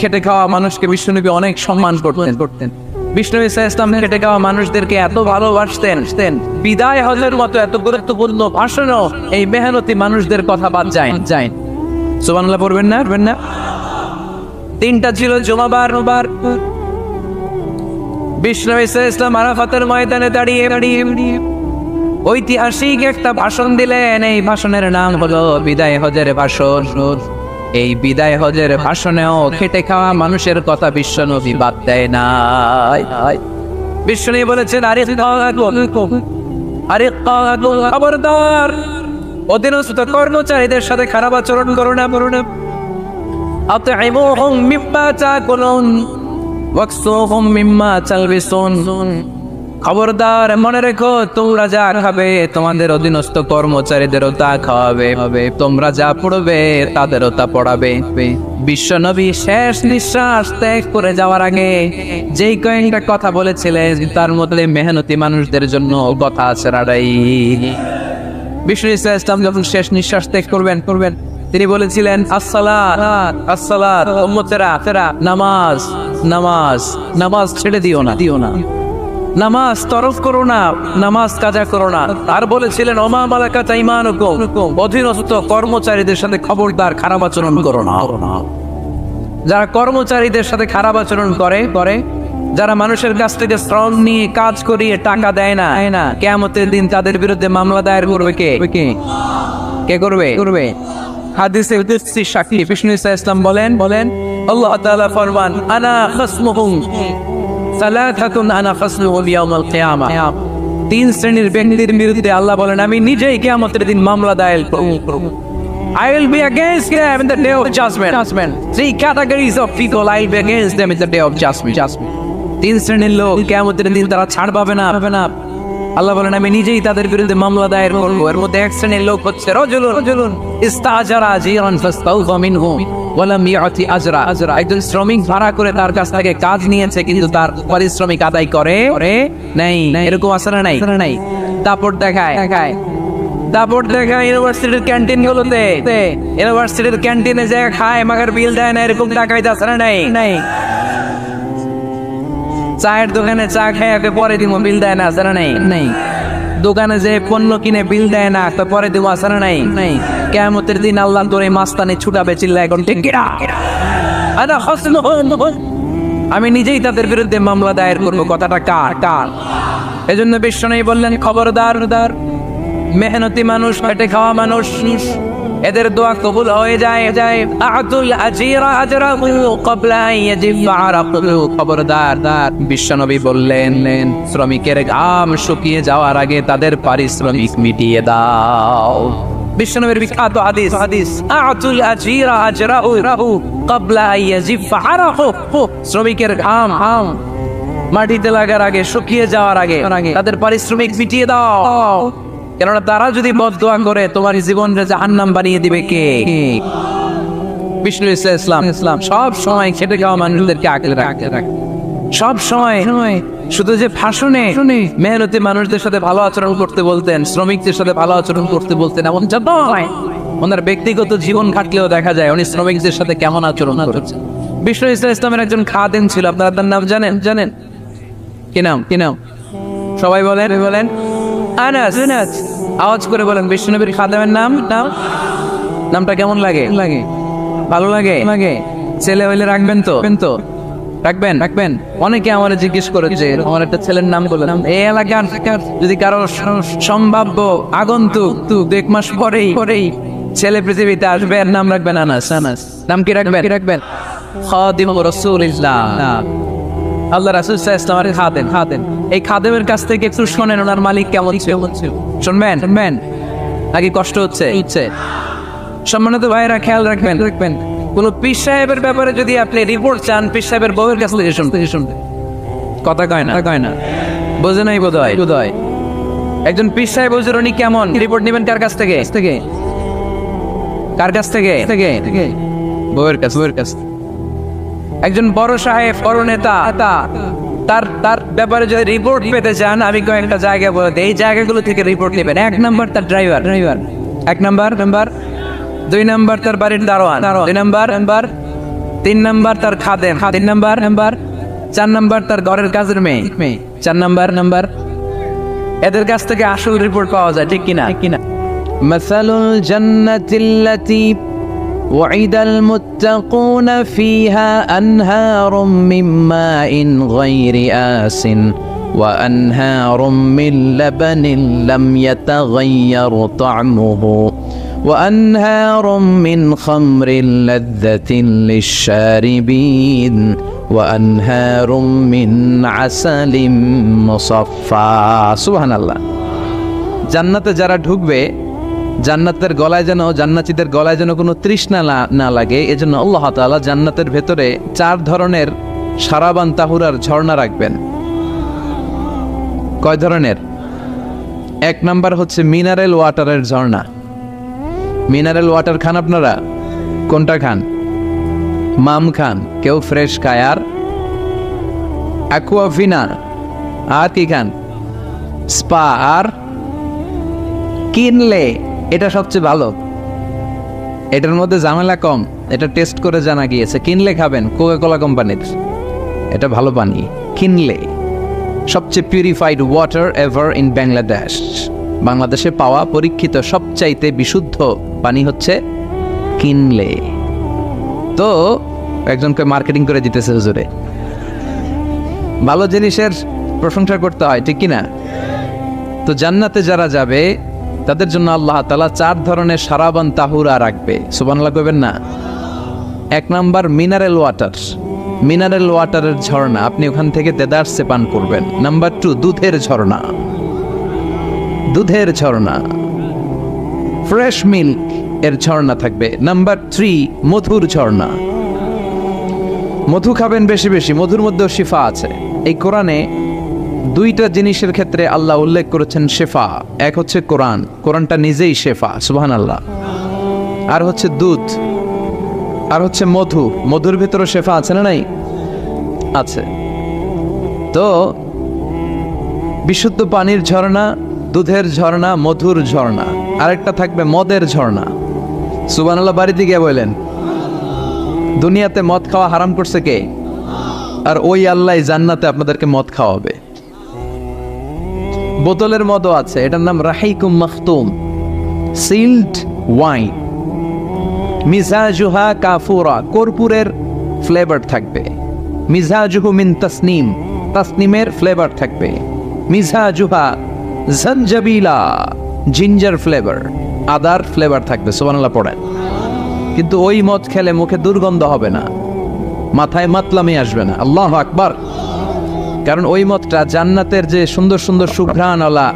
খেটে খাওয়া মানুষকে বিশ্বনবী অনেক সম্মান করতেন। বিষ্ণু ইসলাম খেটে খাওয়া মানুষদেরকে এত ভালোবাসতেন। বিদায় হজের মতো এত গুরুত্বপূর্ণ ভাষণও এই মেহনতি মানুষদের কথা বাদ যায়। সুবহানাল্লাহ পড়বেন না? 3টা ছিল জুমাবার। বিষ্ণু ইসলাম আরাফাতের ময়দানে দাঁড়িয়ে ঐতিহাসিক একটা ভাষণ দিলেন। এই ভাষণের নাম হলো বিদায় হজের ভাষণ। এই বিদায় হজের ভাষণেও খেটে খাওয়া মানুষের কথা বিশ্বনবী বাদ দেয় না। বিশ্বনবী বলেছেন, খবরদার, অধীনস্থ কর্মচারীদের সাথে খারাপ আচরণ করো না। আতঈমুহুম মিম্মা তাকুলুন ওয়াকসুহুম মিম্মা তালবিসুন। খবরদার, মনে রেখো, তোমরা যা খাবে তোমাদের অধীনস্থ কর্মচারীদেরও তা খাওয়াবে, তোমরা যা পড়বে তাদেরও তা পড়াবে। বিশ্বনবী শেষ নিঃশ্বাস ত্যাগ করে যাওয়ার আগে যেই কয়েকটা কথা বলেছিলেন তার মধ্যে মেহনতি মানুষদের জন্য কথা আছে রাডাই। বিষ্ণু ইসলাম যখন শেষ নিঃশ্বাস ত্যাগ করবেন তিনি বলেছিলেন, আসসালাত উম্মতেরা, নামাজ ছেড়ে দিও না, নামাজ তরফ করো না, নামাজ কাজা করো না। আর বলেছিলেন, ওমা মালাকাত আইমানুকুম, অধীনস্থ কর্মচারীদের সাথে খবরদার খারাপ আচরণ করো না। যারা কর্মচারীদের সাথে খারাপ আচরণ করে, যারা মানুষের কাছ থেকে শ্রম নিয়ে কাজ করিয়ে টাকা দেয় না, কিয়ামতের দিন তাদের বিরুদ্ধে মামলা দায়ের করবে কে করবে? হাদিসে সাক্ষী বিষ্ণু ইসলাম বলেন, আল্লাহ তাআলা ফরমান, আনা খাসমুহুম সালাতাতুন আনা খাসমুহুম ইয়াউমাল কিয়ামা। 3 শ্রেণীর ব্যক্তির বিরুদ্ধে আল্লাহ বলেন, আমি নিজেই কিয়ামতের দিন মামলা দায়ের করব। I will be against them in the day of judgment. 3 categories of people I will be against them in the day of judgment. 3 শ্রেণীর লোক কিয়ামতের দিন তারা ছাড় পাবে না। আল্লাহ বলেন, আমি নিজেই তাদের বিরুদ্ধে মামলা দায়ের করব। এর মধ্যে এক শ্রেণীর লোক হচ্ছে রাজুলুন ইস্তাজারা জিরান ফাস্তাউফা মিনহু ওয়া লাম ইয়াতি আজরা। একজন শ্রমিক ভাড়া করে তার কাছ থেকে কাজ নিয়েছে কিন্তু তার পারিশ্রমিক আদায় করে নাই। এরকম আছে না নাই? দাপট দেখায় ইউনিভার্সিটির ক্যান্টিন গুলোতে, ইউনিভার্সিটির ক্যান্টিনে যে খায় মাগার বিল দেয় না, এরকম টাকাইতে আছে না নাই? চায়ের দোকানে চা খেয়ে পরে দিব, বিল দেয় না, আছে না নাই? দোকানে যে পণ্য কিনে বিল দেয় না, তো পরে দিব, আছে না নাই? কিয়ামতের দিন আল্লাহ তোরে মাস্তানে ছুটাবে, চিল্লায় এখন আমি নিজেই তাদের বিরুদ্ধে মামলা দায়ের করবো। কথাটা কার? এজন্য বিশ্বনবী বললেন, খবরদার, মেহনতি মানুষ, পেটে খাওয়া মানুষ, এদের দোয়া কবুল হয়ে যায়। আতুল আজিরা আজরাহু ক্বাবলা আন ইয়াজিফা আরাকুহু। খবরদার, বিশ্বনবী বললেন, শ্রমিকের ঘাম শুকিয়ে যাওয়ার আগে তাদের পারিশ্রমিক মিটিয়ে দাও। বিশ্বনবীর বিখ্যাত হাদিস, আতুল আজিরা আজরাহু ক্বাবলা আন ইয়াজিফা আরাকুহু। শ্রমিকের ঘাম মাটিতে লাগার আগে, শুকিয়ে যাওয়ার আগে তাদের পারিশ্রমিক মিটিয়ে দাও। কেননা তারা যদি বদদোয়া করে তোমার জীবনকে জাহান্নাম বানিয়ে দিবে কে? বিষ্ণু ইসলাম সব সময় খেটে খাওয়া মানুষদেরকে আগলে রাখে। সব সময় শুধু যে ভাষণে মেহনতি মানুষদের সাথে ভালো আচরণ করতে বলতেন, শ্রমিকদের সাথে ভালো আচরণ করতে বলতেন, এমন যত ওনার ব্যক্তিগত জীবন ঘাটলেও দেখা যায় উনি শ্রমিকদের সাথে কেমন আচরণ করছেন। বিষ্ণু ইসলামের একজন খাদেম ছিল, আপনারা তার নাম জানেন? কি নাম? সবাই বলেন আনাস। আওয়াজ করে বলেন বিষ্ণু নবীর খাদেমের নামটা কেমন লাগে? ভালো লাগে? ছেলে হইলে রাখবেন তো? রাখবেন। অনেকে আমার জিজ্ঞেস করেছে আমার একটা ছেলের নাম বলে, এই এলাকার যদি কারো সম্ভাব্য আগন্তুক 1 মাস পরেই ছেলে পৃথিবীতে আসবে, এর নাম রাখবেন আনাস। নাম কি রাখবেন? খাদিম রাসূলুল্লাহ, আল্লাহ রাসূল সাল্লাল্লাহু আলাইহি ওয়াসাল্লামের খাদেম। এই খাদেমের কাছ থেকে একটু শোনেন ওনার মালিক কেমন ছিল। শুনবেন নাকি কষ্ট হচ্ছে? সম্মানিত ভাইরা খেয়াল রাখবেন, কোন পীর সাহেবের ব্যাপারে যদি আপনি রিপোর্ট চান, পীর সাহেবের বউয়ের কাছ থেকে শুনতে। কথা কয় না, বোঝে নাই বোধহয়। একজন পীর সাহেব হুজুর উনি কেমন, রিপোর্ট নেবেন কার কাছ থেকে? বউয়ের কাছ। একজন বড় সাহেব, বড় নেতা, তার ব্যাপারে যদি রিপোর্ট পেতে চান, আমি কয়েকটা জায়গা বলে দিই, এই জায়গাগুলো থেকে রিপোর্ট নেবেন। 1 নাম্বার তার ড্রাইভার, 1 নাম্বার। 2 নাম্বার তার বাড়ির দারোয়ান, 2 নাম্বার। 3 নাম্বার তার খাদেম, 3 নাম্বার। 4 নাম্বার তার ঘরের কাজের মেয়ে, 4 নাম্বার। এদের কাছ থেকে আসল রিপোর্ট পাওয়া যায়, ঠিক কিনা? মাসালুল জান্নাতিল্লাতী وعد المتقون فيها أنهار من ماء غير آس وأنهار من لبن لم يتغير طعمه وأنهار من خمر لذة للشاربين وأنهار من عسل مصفى سبحان الله জান্নাতে যারা ঢুকবে জান্নাতের গলায় যেন, জান্নাতীদের গলায় যেন কোনো তৃষ্ণা না লাগে, এজন্য আল্লাহ তাআলা জান্নাতের ভেতরে 4 ধরনের সারাবান তাহুরার ঝর্ণা রাখবেন। কয় ধরনের? 1 নাম্বার হচ্ছে মিনারেল ওয়াটারের ঝর্ণা। মিনারেল ওয়াটার খান আপনারা? কোনটা খান? মাম খান, কেউ ফ্রেশ খায়, আর অ্যাকুয়াফিনা, আর কি খান? স্পা, আর কিনলে। এটা সবচেয়ে ভালো, এটার মধ্যে ঝামেলা কম, এটা টেস্ট করে জানা গিয়েছে। কিনলে খাবেন, কোকা-কোলা কোম্পানির, এটা ভালো পানি। কিনলে সবচেয়ে purified water ever in Bangladesh. বাংলাদেশে পাওয়া পরীক্ষিত সবচাইতে বিশুদ্ধ পানি হচ্ছে কিনলে। তো একজনকে মার্কেটিং করে দিতেছে হুজুরে। ভালো জিনিসের প্রশংসা করতে হয়, ঠিক কিনা? তো জান্নাতে যারা যাবে তাদের জন্য আল্লাহ তাআলা 4 ধরনের সারাবান তাহুরা রাখবে। সুবহানাল্লাহ কইবেন না? 1 নাম্বার মিনারেল ওয়াটার, মিনারেল ওয়াটারের ঝর্ণা, আপনি ওখান থেকে দেদারসে পান করবেন। নাম্বার 2 দুধের ঝর্ণা, ফ্রেশ মিল্ক এর ঝর্ণা থাকবে। নাম্বার 3 মধুর ঝর্ণা, মধু খাবেন বেশি বেশি, মধুর মধ্যেও শিফা আছে। এই কোরআনে 2টা জিনিসের ক্ষেত্রে আল্লাহ উল্লেখ করেছেন শেফা। এক হচ্ছে কোরআনটা নিজেই শেফা, সুবহানাল্লাহ। আর হচ্ছে দুধ, আর হচ্ছে মধুর ভিতরে শেফা আছে না নাই? আছে। তো বিশুদ্ধ পানির ঝর্ণা, দুধের ঝর্ণা, মধুর ঝর্ণা, আরেকটা থাকবে মদের ঝর্ণা। সুবহানাল্লাহ বাড়িতে গিয়ে বললেন, দুনিয়াতে মদ খাওয়া হারাম করছে কে? আর ওই আল্লাহ জান্নাতে আপনাদেরকে মদ খাওয়াবে। বোতলের মদও আছে, এটার নাম রাহিকুম মাখতুম, সিল্ড ওয়াইন। মিজাজুহা কাফুরা, কর্পূরের ফ্লেভার থাকবে। মিজাজুহু মিন তাসনিমের ফ্লেভার থাকবে। মিজাজুহা জানজাবিলা, জিঞ্জার ফ্লেভার, আদার ফ্লেভার থাকবে। সুবহানাল্লাহ পড়েন। কিন্তু ওই মদ খেলে মুখে দুর্গন্ধ হবে না, মাথায় মাতলামি আসবে না। আল্লাহু আকবার। কারণ ওই মদটা জান্নাতের যে সুন্দর সুন্দর সুঘ্রাণওয়ালা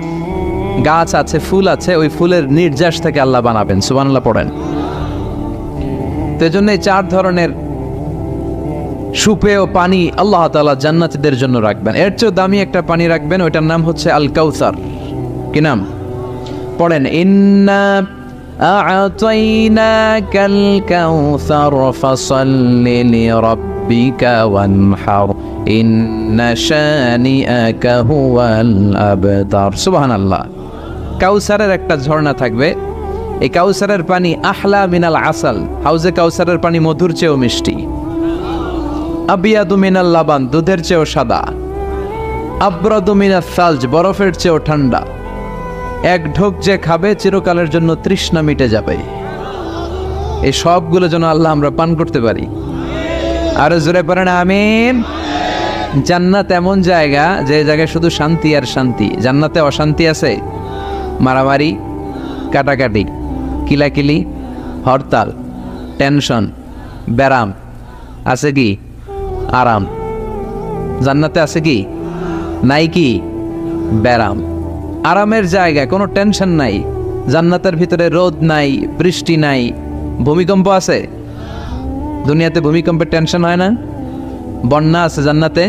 গাছ আছে, ফুল আছে, ওই ফুলের নির্যাস থেকে আল্লাহ বানাবেন। সুবহানাল্লাহ পড়েন। তো এজন্য 4 ধরনের সুপেয় পানি আল্লাহ তাআলা জান্নাতীদের জন্য রাখবেন। এর চেয়ে দামি একটা পানি রাখবেন, ওইটার নাম হচ্ছে আল কাউসার। কি নাম? পড়েন, ইন্না আ'তাইনাকাল কাউসার ফাসাল্লি লিরাব্বিকা ওয়ানহার ইন্না শানিআকা হুয়াল আবতার। সুবহানাল্লাহ। কাউসারের একটা ঝর্ণা থাকবে, এই কাউসারের পানি আহলা মিনাল আসাল, হাউজে কাউসারের পানি মধুর চেয়েও মিষ্টি। আবিয়াদু মিনাল লাবান, দুধের চেয়েও সাদা। আবরাদু মিনাস সালজ, বরফের চেয়েও ঠান্ডা। এক ঢোক যে খাবে চিরকালের জন্য তৃষ্ণা মিটে যাবে। এই সবগুলো যেন আল্লাহ আমরা পান করতে পারি। আরো জোরে পড়েন আমিন। জান্নাত এমন জায়গা যে জায়গায় শুধু শান্তি আর শান্তি। জান্নাতে অশান্তি আছে? মারামারি, কাটাকাটি, কিলাকিলি, হরতাল, টেনশন, ব্যারাম আছে কি? আরাম। জান্নাতে আছে কি? নাই কি? ব্যারাম। আরামের জায়গায় কোনো টেনশন নাই। জান্নাতের ভিতরে রোদ নাই, বৃষ্টি নাই, ভূমিকম্প আছে? দুনিয়াতে ভূমিকম্পের টেনশন হয় না? বন্যা আছে জান্নাতে?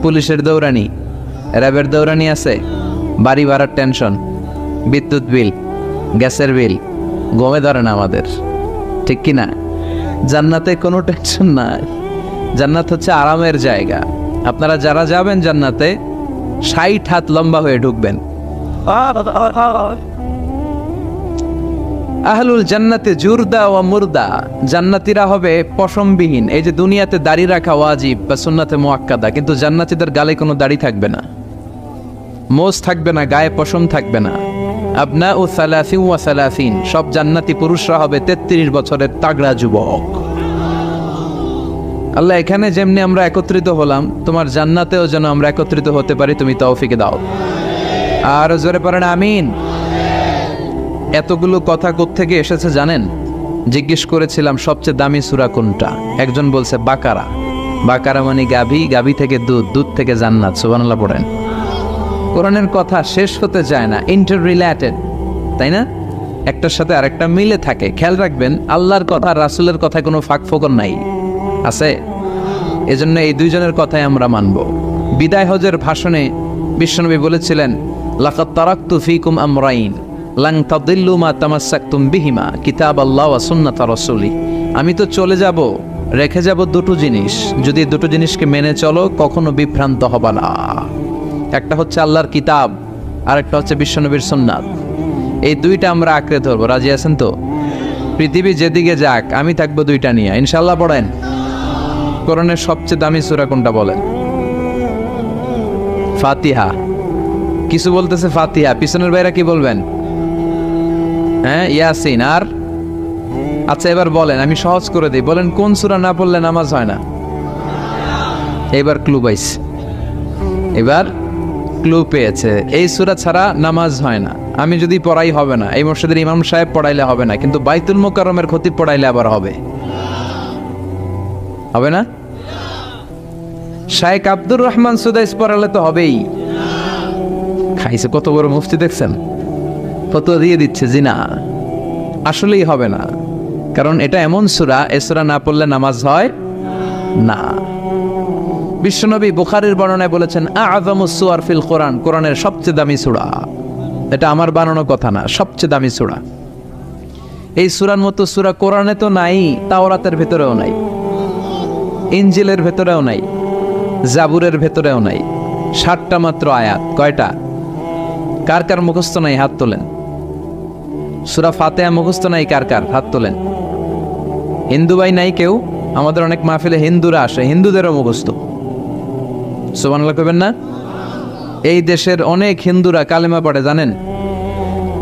পুলিশের দৌড়ানি, র্যাবের দৌড়ানি আছে? বাড়ি ভাড়ার টেনশন, বিদ্যুৎ বিল, গ্যাসের বিল, গমে ধরে না আমাদের, ঠিক কি না? জান্নাতে কোনো টেনশন নাই। জান্নাত হচ্ছে আরামের জায়গা। আপনারা যারা যাবেন জান্নাতে 60 হাত লম্বা হয়ে ঢুকবেন। আহলুল জান্নাতে জুরদা ওয়া মুরদা, জান্নাতীরা হবে পশমবিহীন। এই যে দুনিয়াতে দাড়ি রাখা ওয়াজিব বা সুন্নাতে মুআক্কাদা, কিন্তু জান্নাতীদের গালে কোনো দাড়ি থাকবে না, মোজ থাকবে না, গায়ে পশম থাকবে না। আবনাউ সালাসিন ওয়া সালাসিন, সব জান্নাতি পুরুষরা হবে 33 বছরের তাগড়া যুবক। আল্লাহ, এখানে যেমনি আমরা একত্রিত হলাম, তোমার জান্নাতেও যেন আমরা একত্রিত হতে পারি, তুমি তৌফিক দাও। আর জোরে পড়েন আমিন। এতগুলো কথা কোত্থেকে এসেছে জানেন? জিজ্ঞেস করেছিলাম সবচেয়ে দামি সূরা কোনটা? একজন বলছে বাকারা। বাকারা মানে গাভী, গাভী থেকে দুধ, দুধ থেকে জান্নাত। সুবহানাল্লাহ পড়েন। কোরআনের কথা শেষ হতে যায় না, ইন্টার রিলেটেড, তাই না? একটার সাথে আরেকটা মিলে থাকে। খেয়াল রাখবেন, আল্লাহর কথা রাসূলের কথায় কোনো ফাঁক ফোকর নাই, আছে? এজন্য এই দুইজনের কথাই আমরা মানব। বিদায় হজের ভাষণে বিশ্বনবী বলেছিলেন, লাকাদ তারাকতু ফীকুম আমরাইন লান তাদিল্লু মা তামাসসাকতুম বিহিমা কিতাবাল্লাহ ওয়া সুন্নাতা রাসূলি। আমি তো চলে যাব, রেখে যাব দুটো জিনিস, যদি দুটো জিনিসকে মেনে চলো কখনো বিভ্রান্ত হবে না। একটা হচ্ছে আল্লাহর কিতাব, আর একটা হচ্ছে বিশ্বনবীর সুন্নাত। এই দুইটা আমরা আঁকড়ে ধরবো। রাজি আছেন তো? পৃথিবী যেদিকে যাক আমি থাকবো দুইটা নিয়ে, ইনশাআল্লাহ। পড়েন। কোরআনের সবচেয়ে দামি সূরা কোনটা বলেন? ফাতিহা। কিছু বলতেছে ফাতিহা, পিছনের ভাইরা কি বলবেন? হ্যাঁ, ইয়াসিন। আর আচ্ছা এবার বলেন, আমি সহজ করে দিই, বলেন কোন সূরা না পড়লে নামাজ হয় না? এবার ক্লু পাইছে, এবার ক্লু পেয়েছে। এই সূরা ছাড়া নামাজ হয় না। আমি যদি পড়াই হবে না, এই মসজিদের ইমাম সাহেব পড়াইলে হবে না, কিন্তু বাইতুল মুকাররমের খতিব পড়াইলে আবার হবে। হবে না? শাইখ আব্দুর রহমান সুদাইস পড়ালে তো হবেই। খাইছে কত বড় মুফতি দেখছেন? ফতোয়া দিয়ে দিচ্ছে জি না, আসলেই হবে না। কারণ এটা এমন সূরা, এ সূরা না পড়লে নামাজ হয় না। বিশ্বনবী বুখারীর বর্ণনায় বলেছেন, আ'যামুস সুওয়ার ফিল কোরআন, কোরআনের সবচেয়ে দামি সূরা। এটা আমার বানানো কথা না, সবচেয়ে দামি সূরা। এই সূরার মতো সূরা কোরআনে তো নাই, তাওরাতের ভেতরেও নাই, ইনজিলের ভেতরেও নাই, জাবুরের ভেতরেও নাই। 60টা মাত্র আয়াত। কয়টা? কার কার মুখস্থ নাই হাত তোলেন। সূরা ফাতিহা মুখস্থ নাই কার কার? হাত তোলেন। হিন্দু ভাই নাই কেউ? আমাদের অনেক মাহফিলে হিন্দুরা আসে, হিন্দুদেরও মুখস্থ। সুবহানাল্লাহ কইবেন না? এই দেশের অনেক হিন্দুরা কালেমা পড়ে জানেন?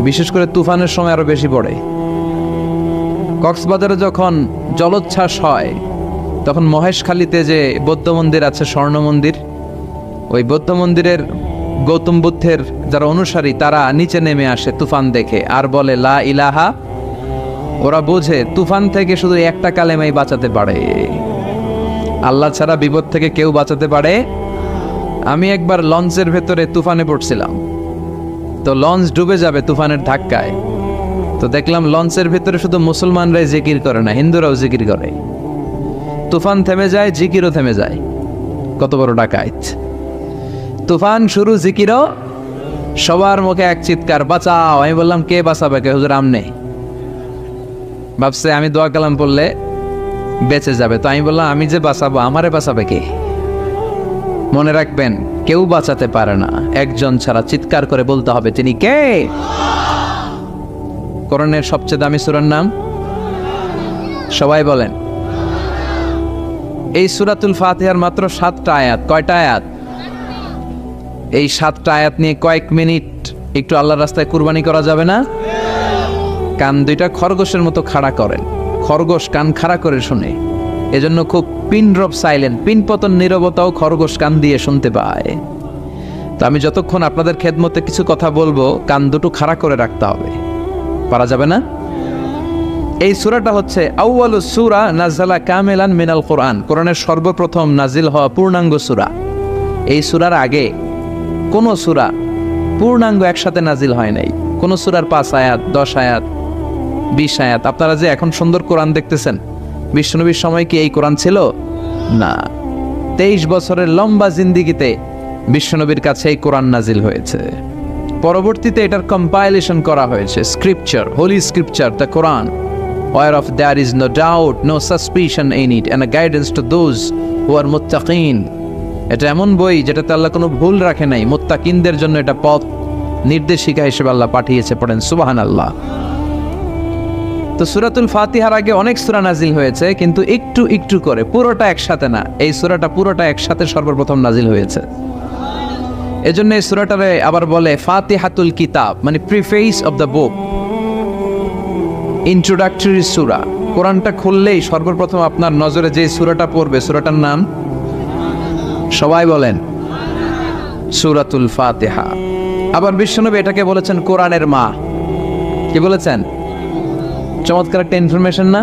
বিশেষ করে তুফানের সময় আরো বেশি পড়ে। কক্সবাজারে যখন জলোচ্ছ্বাস হয়, তখন মহেশখালীতে যে বৌদ্ধ মন্দির আছে, স্বর্ণ মন্দির, ওই বৌদ্ধ মন্দিরের গৌতম বুদ্ধের যারা অনুসারী তারা নিচে নেমে আসে তুফান দেখে, আর বলে লা ইলাহা। ওরা বোঝে তুফান থেকে শুধু একটা কালেমাই বাঁচাতে পারে, আল্লাহ ছাড়া বিপদ থেকে কেউ বাঁচাতে পারে। আমি একবার লঞ্চের ভেতরে তুফানে পড়ছিলাম, তো লঞ্চ ডুবে যাবে তুফানের ধাক্কায়। তো দেখলাম লঞ্চের ভেতরে শুধু মুসলমানরাই জিকির করে না, হিন্দুরাও জিকির করে। তুফান থেমে যায়, জিকিরও থেমে যায়। কত বড় ডাকাইত! তুফান শুরু, জিকিরও সবার মুখে এক চিৎকার, বাঁচাও। আমি বললাম, কে বাঁচাবে? কে? হুজুর আমনে। ভাবছে আমি দোয়া কালাম পড়লে বেঁচে যাবে, তো আমি বললাম আমি যে বাঁচাবো, আমারে বাঁচাবে কে? মনে রাখবেন, কেউ বাঁচাতে পারে না, একজন ছাড়া। চিৎকার করে বলতে হবে, তিনি কে? কোরআনের সবচেয়ে দামি সূরার নাম সবাই বলেন। এই সূরাতুল ফাতিহার মাত্র 7টা আয়াত। কয়টা আয়াত? এই 7টা আয়াত নিয়ে কয়েক মিনিট একটু আল্লাহর রাস্তায় কুরবানি করা যাবে না? কান দুইটা খরগোশের মতো খাড়া করেন। খরগোশ কান খাড়া করে শুনে, এজন্য খুব পিন ড্রপ সাইলেন্ট, পিন পতন নীরবতাও খরগোশ কান দিয়ে শুনতে পায়। তো আমি যতক্ষণ আপনাদের খেদমতে কিছু কথা বলবো, কান দুটো খাড়া করে রাখতে হবে। পারা যাবে না? এই সূরাটা হচ্ছে আউয়ালুস সূরা নাযালা কামিলান মিনাল কোরআন, কোরআনের সর্বপ্রথম নাজিল হওয়া পূর্ণাঙ্গ সূরা। এই সূরার আগে কোন সূরা পূর্ণাঙ্গ একসাথে নাজিল হয় নাই। কোন সূরার 5 আয়াত, 10 আয়াত, 20 আয়াত। আপনারা যে এখন সুন্দর কোরআন দেখতেছেন, বিশ্বনবীর সময় কি এই কোরআন ছিল? না। 23 বছরের লম্বা জিন্দিগিতে বিশ্বনবীর কাছে এই কোরআন নাজিল হয়েছে। পরবর্তীতে এটার কম্পাইলেশন করা হয়েছে, scripture, holy scripture, the Quran, whereof there is no doubt, no suspicion in it, and a guidance to those who are muttaqin. এটা এমন বই যেটাতে আল্লাহ কোনো ভুল রাখে নাই, মুত্তাকিনদের জন্য এটা পথ নির্দেশিকা হিসেবে আল্লাহ পাঠিয়েছে। পড়েন সুবহানাল্লাহ। তো সূরাতুল ফাতিহার আগে অনেক সূরা নাজিল হয়েছে, কিন্তু একটু একটু করে, পুরোটা একসাথে না। এই সূরাটা পুরোটা একসাথে সর্বপ্রথম নাজিল হয়েছে। এজন্য এই সূরাটারে আবার বলে ফাতিহাতুল কিতাব, মানে preface of the book, introductory সূরা। কোরআনটা খুললেই সর্বপ্রথম আপনার নজরে যে সূরাটা পড়বে, সূরাটার নাম সবাই বলেন সূরাতুল ফাতিহা। আবার বিশ্বনবী এটাকে বলেছেন কোরআনের মা। কি বলেছেন? চমৎকার একটা ইনফরমেশন না?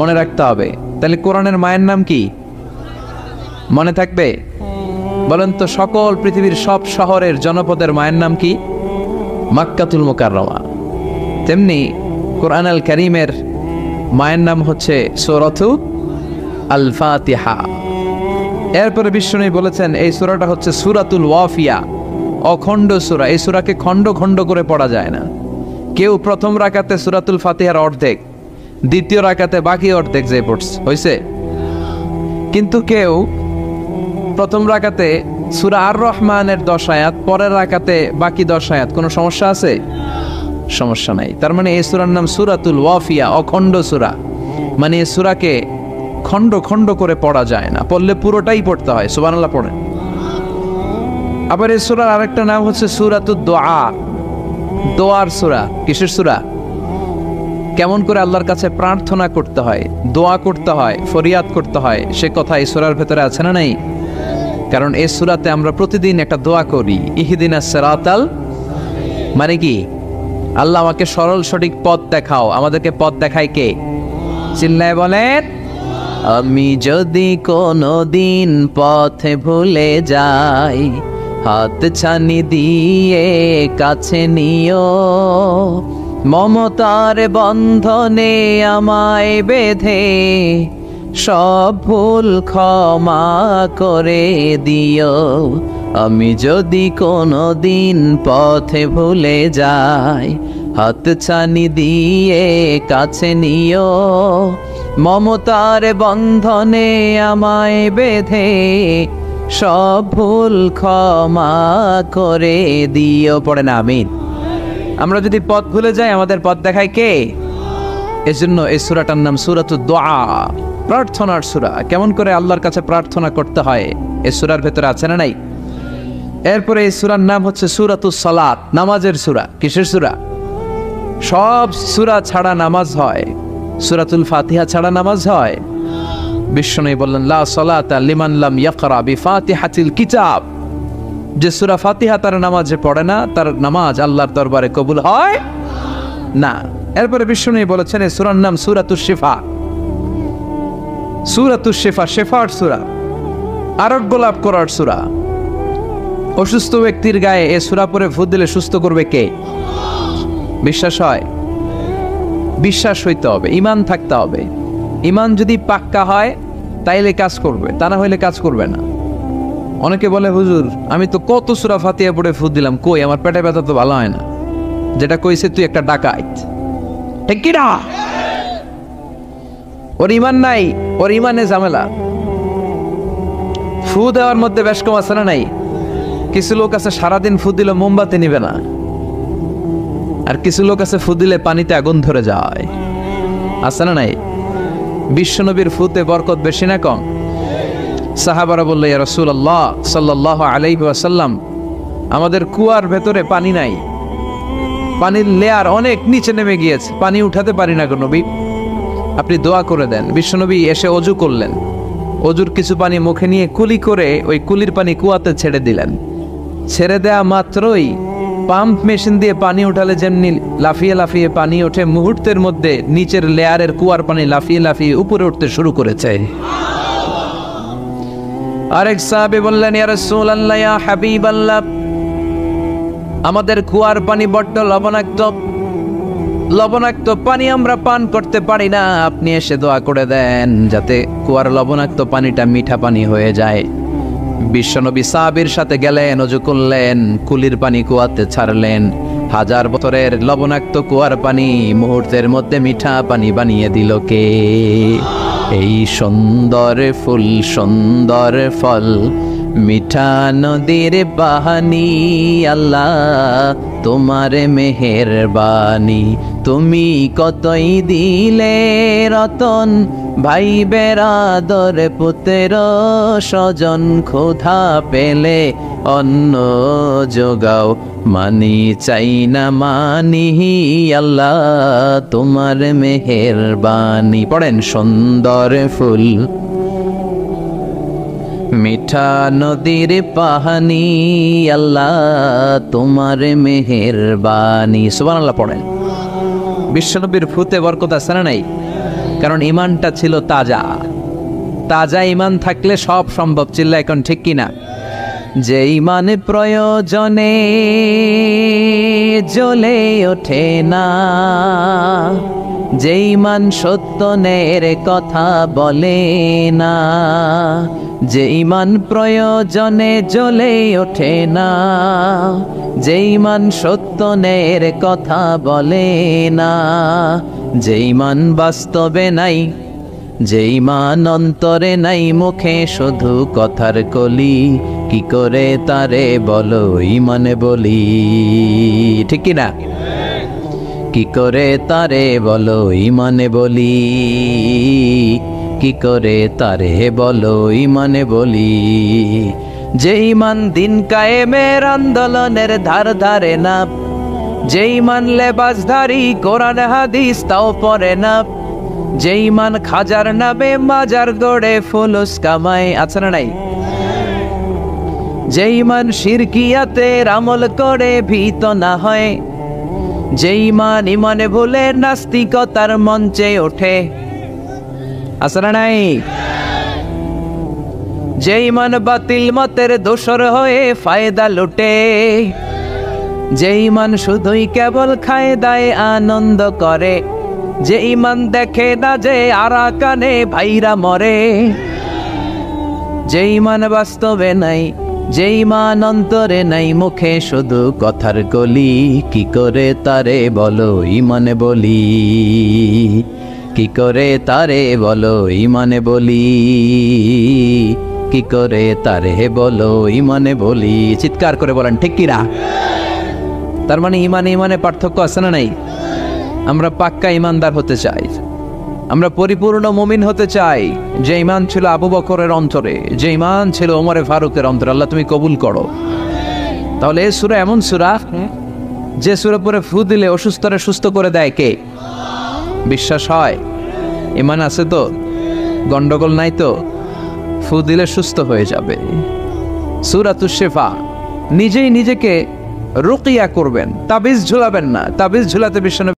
মনে রাখতে হবে। তাহলে কোরআনের মায়ের নাম কি? মনে থাকবে? বলেন তো, সকল পৃথিবীর সব শহরের জনপদের মায়ের নাম কি? মাক্কাতুল মুকাররমা। তেমনি কোরআন আল কারীমের মায়ের নাম হচ্ছে সূরাতু আল ফাতিহা। এরপরে বিশ্বনবী বলেছেন এই সূরাটা হচ্ছে সূরাতুল ওয়াফিয়া, অখণ্ড সূরা। এই সূরাকে খণ্ড খণ্ড করে পড়া যায় না। কেউ প্রথম রাকাতে সূরাতুল ফাতিহার অর্ধেক, দ্বিতীয় রাকাতে বাকি অর্ধেক যে পড়ছে হয়েছে। কিন্তু কেউ প্রথম রাকাতে সূরা আর রহমানের 10 আয়াত, পরের রাকাতে বাকি 10 আয়াত। কোনো সমস্যা আছে? সমস্যা নাই। তার মানে এই সূরার নাম সূরাতুল ওয়াফিয়া, অখণ্ড সূরা। মানে এই সূরাকে খণ্ড খণ্ড করে পড়া যায় না, পড়লে পুরোটাই পড়তে হয়। সুবহানাল্লাহ পড়েন। আবার এই সূরার আরেকটা নাম হচ্ছে সূরাতুদ দুআ, দোয়ার সূরা। কিসের সূরা? কেমন করে আল্লাহর কাছে প্রার্থনা করতে হয়, দোয়া করতে হয়, ফরিয়াদ করতে হয়, সে কথা এই সূরার ভেতরে আছে না নাই? কারণ এই সূরাতে আমরা প্রতিদিন একটা দোয়া করি, ইহদিনাস সিরাতাল, মানে কি? আল্লাহ আমাকে সরল সঠিক পথ দেখাও। আমাদেরকে পথ দেখায় কে? চিল্লায় বলেন, আমি যদি কোনো দিন পথে ভুলে যাই, হাত ছানি দিয়ে কাছে নিও, মমতার বন্ধনে আমায় বেঁধে সব ভুল ক্ষমা করে দিও। আমি যদি কোনো দিন পথে ভুলে যাই, হাত ছানি দিয়ে কাছে নিও, মমতার বন্ধনে আমায় বেঁধে সব ভুল ক্ষমা করে দিও। পড়ে না আমিন। আমরা যদি পথ ভুলে যাই, আমাদের পথ দেখায় কে? এজন্য এই সূরাটার নাম সূরাতুদ দুআ, প্রার্থনার সূরা। কেমন করে আল্লাহর কাছে প্রার্থনা করতে হয় এই সূরার ভেতরে আছে না নাই? এরপরে এই সূরার নাম হচ্ছে সূরাতুস সালাত, নামাজের সূরা। কিসের সূরা? সব সূরা ছাড়া নামাজ হয়, সূরাতুল ফাতিহা ছাড়া নামাজ হয়? বিশ্বনবী বললেন, লা সালাতা লিমান লাম ইয়াকরা বিফাতিহাতিল কিতাব। যে সূরা ফাতিহা তার নামাজে পড়ে না, তার নামাজ আল্লাহর দরবারে কবুল হয় না। এরপরে বিশ্বনবী বলেছেন এই সূরার নাম সূরাতুশ শিফা। সূরাতুশ শিফা, শিফার সূরা, আরোগ্য লাভ করার সূরা। অসুস্থ ব্যক্তির গায়ে এই সূরা পড়ে ফু দিলে সুস্থ করবে কে? বিশ্বাস হয়? বিশ্বাস হইতে হবে, ঈমান থাকতে হবে। ঈমান যদি পাক্কা হয় তাইলে কাজ করবে, তা না হইলে কাজ করবে না। অনেকে বলে হুজুর আমি তো কত সূরা ফাতিহা পড়ে ফু দিলাম, কই আমার পেটে ব্যথা তো ভালো হয় না। যেটা কইছে তুই একটা ডাকাত, ঠিক কি না? ওর ইমান নাই, ওর ইমানে ঝামেলা। ফু দেওয়ার মধ্যে বেশ কম আছে না নাই? কিছু লোক আছে সারাদিন ফু দিলে মোমবাতি নিবে না, আর কিছু লোক আছে ফু দিলে পানিতে আগুন ধরে যায়, আছে না নাই? বিশ্বনবীর ফুতে বরকত বেশি না কম? সাহাবারা বলল, ইয়া রাসূলুল্লাহ সাল্লাল্লাহু আলাইহি ওয়াসাল্লাম, আমাদের কুয়ার ভেতরে পানি নাই, পানির লেয়ার অনেক নিচে নেমে গিয়েছে, পানি উঠাতে পারি না গো নবী, আপনি দোয়া করে দেন। বিশ্বনবী এসে অজু করলেন, অজুর কিছু পানি মুখে নিয়ে কুলি করে ওই কুলির পানি কুয়াতে ছেড়ে দিলেন। ছেড়ে দেয়া মাত্রই পাম্প মেশিন দিয়ে পানি উঠালে যেমনি লাফিয়ে লাফিয়ে পানি ওঠে, মুহূর্তের মধ্যে নিচের লেয়ারের কুয়ার পানি লাফিয়ে লাফিয়ে উপরে উঠতে শুরু করেছে। আরেক সাহাবী বললেন, ইয়া রাসূলুল্লাহ, ইয়া হাবিবাল্লাহ, আমাদের কুয়ার পানি বড্ড লবণাক্ত, লবণাক্ত পানি আমরা পান করতে পারি না, আপনি এসে দোয়া করে দেন যাতে কুয়ার লবণাক্ত পানিটা মিঠা পানি হয়ে যায়। বিশ্বনবী সাহাবীর সাথে গেলেন, ওযু করলেন, কুলির পানি কুয়াতে ছাড়লেন, 1000 বছরের লবণাক্ত কুয়ার পানি মুহূর্তের মধ্যে মিঠা পানি বানিয়ে দিল কে? এই সুন্দর ফুল সুন্দর ফল মিঠা নদীর বাহানি, আল্লাহ তোমার মেহেরবানি, তুমি কতই দিলে রতন, ভাই বেরাদর পুত্র স্বজন, ক্ষুধা পেলে অন্ন যোগাও, মানি চাই না মানি, আল্লাহ তোমার মেহেরবানি। পড়েন, সুন্দর ফুল মিঠা নদীর পাহানি, আল্লাহ তোমার মেহেরবানি। সুবহানাল্লাহ পড়েন। বিশ্বনবীর ফুতে বরকত আছে না নাই? কারণ ইমানটা ছিল তাজা। তাজা ইমান থাকলে সব সম্ভব। চিল্লা এখন ঠিক কিনা? যে ইমান প্রয়োজনে জ্বলে ওঠে না, যে ইমান সত্যনের কথা বলে না, যে ইমান প্রয়োজনে জ্বলে ওঠে না, যে ইমান সত্যনের কথা বলে না, যে ইমান বাস্তবে নাই, যে ইমান অন্তরে নাই, মুখে শুধু কথার কলি, কি করে তারে বলো ইমানে বলি, ঠিক কি না? কি করে তারে বলো ইমানে বলি, কি করে তারে বলো ইমানে বলি। যে ইমান দিন কায়েমের আন্দোলনের ধার ধারে না, যে ইমান লেবাসধারী কোরআন হাদিস তাও পড়ে না, যে ইমান খাজার নামে মাজার গড়ে ফুলুস কামায়, আছে না নাই? যে ইমান শিরকিয়াতের আমল করে ভীত না হয়, যে ইমান ইমানে ভুলে নাস্তিকতার মঞ্চে ওঠে, আছে না নাই? যে ইমান বাতিল মতের দোসর হয়ে ফায়দা লুটে, যে ইমান শুধুই কেবল খায় দায় আনন্দ করে, যে ইমান দেখে না যে আরাকানে ভাইরা মরে, যে ইমান বাস্তবে নাই, যে ইমান অন্তরে নাই, মুখে শুধু কথার কলি, কি করে তারে বলো ইমানে বলি, কি করে তারে বলো ইমানে বলি, কি করে তারে বলো ইমানে বলি। চিৎকার করে বলেন ঠিক কিনা? তার মানে ইমানে ইমানে পার্থক্য আছে না নাই? আমরা পাক্কা ইমানদার হতে চাই, আমরা পরিপূর্ণ মুমিন হতে চাই। যে ইমান ছিল আবু বকরের অন্তরে, যে ইমান ছিল ওমরে ফারুকের অন্তরে, আল্লাহ তুমি কবুল করো। তাহলে এই সূরা এমন সূরা, যে সূরা পরে ফু দিলে অসুস্থরে সুস্থ করে দেয় কে? বিশ্বাস হয়? ইমান আছে তো? গন্ডগোল নাই তো? ফু দিলে সুস্থ হয়ে যাবে। সূরাতুশ শিফা। নিজেই নিজেকে রুকিয়া করবেন, তাবিজ ঝুলাবেন না। তাবিজ ঝুলাতে বিশ্বনবী